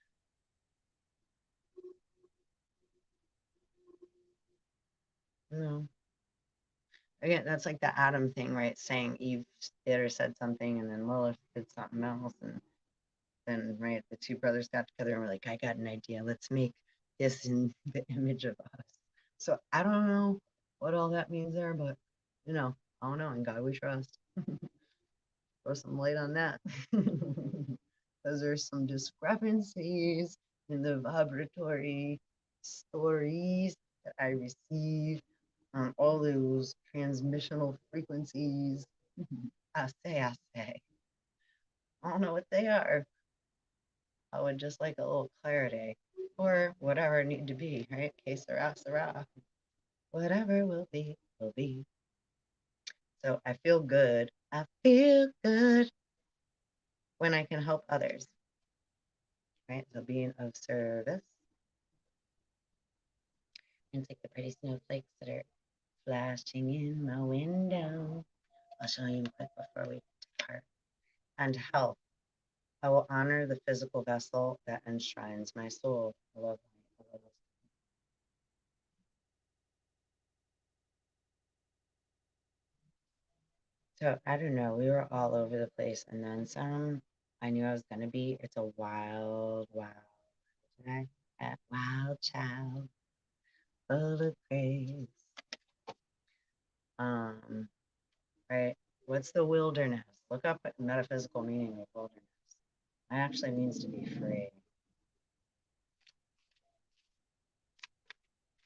you know, again, that's like the Adam thing, right? Saying Eve did or said something, and then Lilith did something else, and then right, the two brothers got together and were like, "I got an idea. Let's make this in the image of us." So I don't know what all that means there, but I don't know. In God we trust. Throw some light on that, because there's some discrepancies in the vibratory stories that I receive on all those transmissional frequencies. I say. I don't know what they are. I would just like a little clarity or whatever it need to be, right? Que sera, sera. Whatever will be, will be. So I feel good. I feel good when I can help others, right? So being of service and take the pretty snowflakes that are flashing in my window. I'll show you quick before we depart. And health. I will honor the physical vessel that enshrines my soul. I love that. I love this. So I don't know. We were all over the place, and then some. I knew I was gonna be. It's a wild, wild, right? A wild child, full of grace. Um, right. What's the wilderness? Look up at metaphysical meaning of wilderness. It actually means to be free,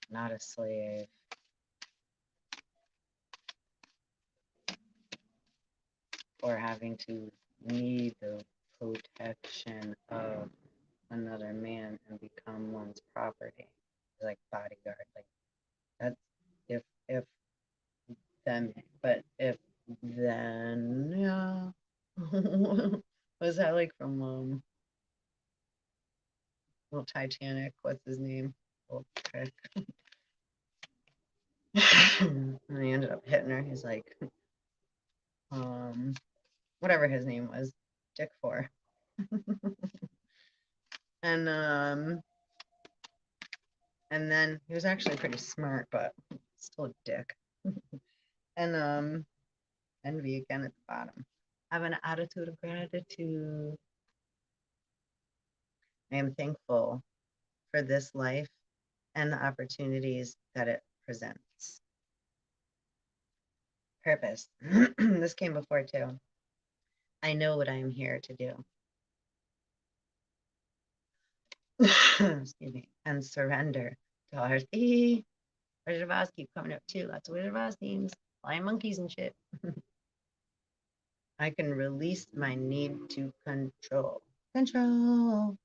not a slave, or having to need the protection of another man and become one's property, like bodyguard. Like that's if then, but if then, yeah. Was that like from little Titanic? What's his name? Little trick. And he ended up hitting her. He's like, um, whatever his name was, Dick Four. And and then he was actually pretty smart, but still a dick. And envy again at the bottom. Have an attitude of gratitude. I am thankful for this life and the opportunities that it presents. Purpose. This came before too. I know what I am here to do. Excuse me. And surrender. Dorothy. Wizard of Oz keep coming up too. Lots of Wizard of Oz themes. Flying monkeys and shit. I can release my need to control. Control.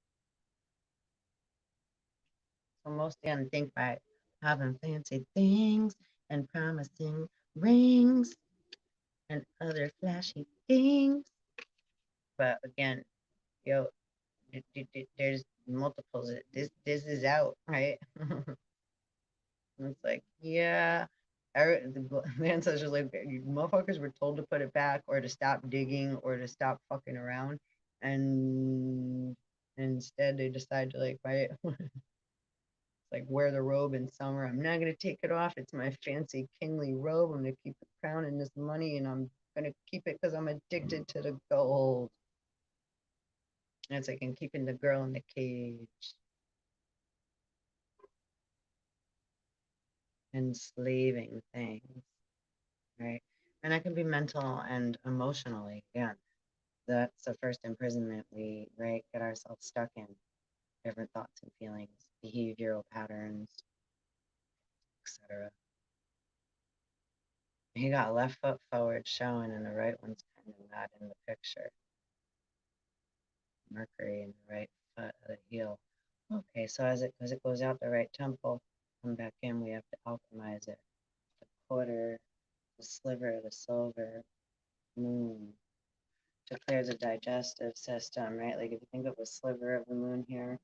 So mostly I think by having fancy things and promising rings and other flashy things. But again, yo, there's multiples. This is out, right? And it's like, yeah, the ancestors like motherfuckers were told to put it back or to stop digging or to stop fucking around, and instead they decide to like, right, like wear the robe in summer. I'm not gonna take it off. It's my fancy kingly robe. I'm gonna keep the crown and this money, and I'm I'm gonna keep it because I'm addicted to the gold. And it's like I'm keeping the girl in the cage, enslaving things, right? And that can be mental and emotionally. Yeah, that's the first imprisonment we right get ourselves stuck in. Different thoughts and feelings, behavioral patterns, etc. He got left foot forward showing, and the right one's kind of not in the picture. Mercury in the right foot of the heel. Okay, so as it goes out the right temple, come back in, we have to alchemize it. The quarter, the sliver, the silver, moon, to clear the digestive system, right? Like if you think of a sliver of the moon here,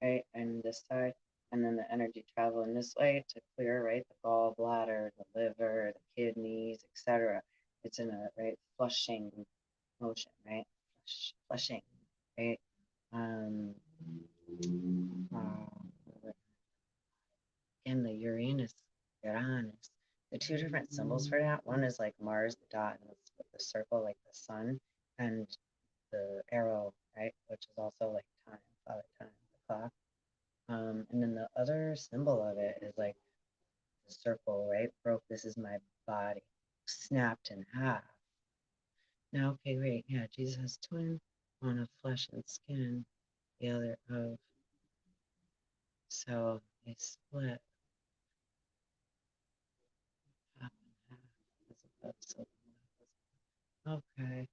right, and this side, and then the energy traveling this way to clear, right, the gallbladder, the liver, the kidneys, etc. It's in a right flushing motion, right? Flushing, right? Um, and the Uranus. The two different symbols for that. One is like Mars, the dot, and with the circle, like the sun, and the arrow, right, which is also like time, time, the clock. And then the other symbol of it is like the circle, right? Broke. This is my body, snapped in half. Now, okay, great. Yeah, Jesus has twin, one of flesh and skin, the other of. So they split half and half as opposed to. Okay.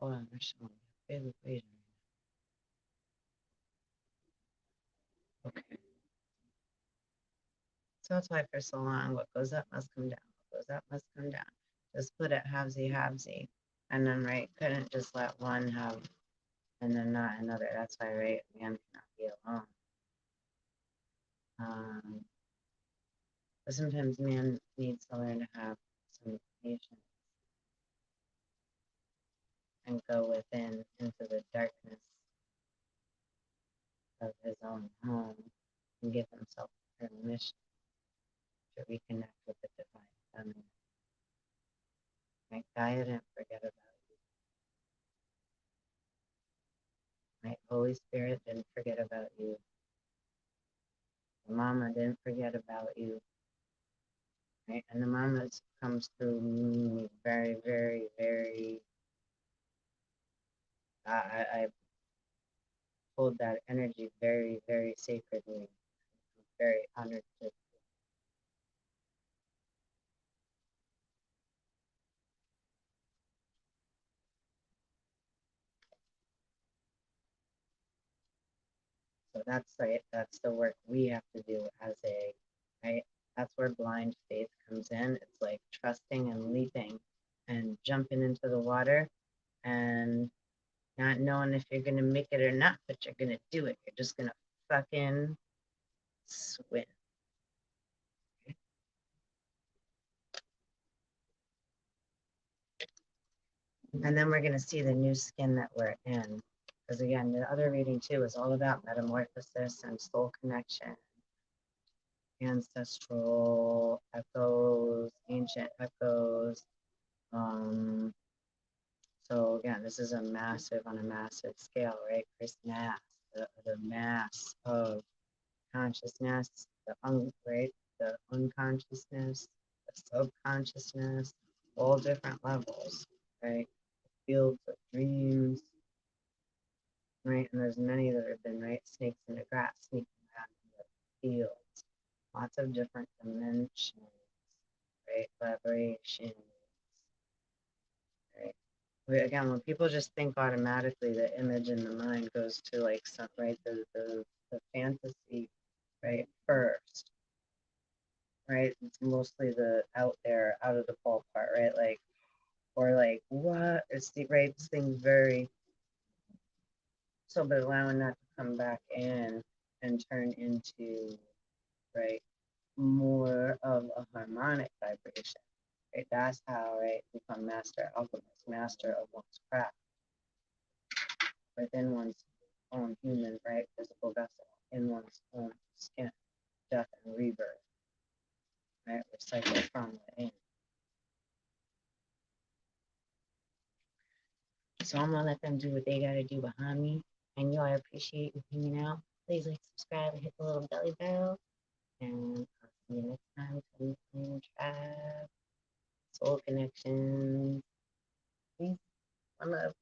Hold on, they're showing me a big equation. Okay. So that's why for so long, what goes up must come down. What goes up must come down. Just put it halvesy, halvesy. And then, right, couldn't just let one have and then not another. That's why, right, man cannot be alone. But sometimes man needs to learn to have some patience and go within into the darkness of his own home and give himself permission to reconnect with the divine feminine. Right? Gaia didn't forget about you. Right? Holy Spirit didn't forget about you. The mama didn't forget about you. Right? And the mama comes through me very, very, very. I hold that energy very, very sacredly. I'm very honored to. So that's right. That's the work we have to do as a, right? That's where blind faith comes in. It's like trusting and leaping and jumping into the water and not knowing if you're gonna make it or not, but you're gonna do it. You're just gonna fucking swim. And then we're gonna see the new skin that we're in. Because again, the other reading too is all about metamorphosis and soul connection, ancestral echoes, ancient echoes. Um, so again, this is a massive on a massive scale, right? Chris mass, the mass of consciousness, right, the unconsciousness, the subconsciousness, all different levels, right? Fields of dreams, right? And there's many that have been, right? Snakes in the grass, sneaking around in the fields, lots of different dimensions, right? Vibrations, right? Again, when people just think automatically, the image in the mind goes to like some, right? The fantasy, right? First, right? It's mostly the out there, out of the ballpark, right? Like, or like, what? It's the right thing very, so, but allowing that to come back in and turn into, right, more of a harmonic vibration, right? That's how, right, become master alchemist, master of one's craft within one's own human, right, physical vessel, in one's own skin, death and rebirth, right? Recycle from within. So I'm gonna let them do what they gotta do behind me. And y'all, I appreciate you hanging out. Please like, subscribe, and hit the little belly bell. And I'll see you next time. TwinFlame Tribe, Soul Connection. Peace. One love.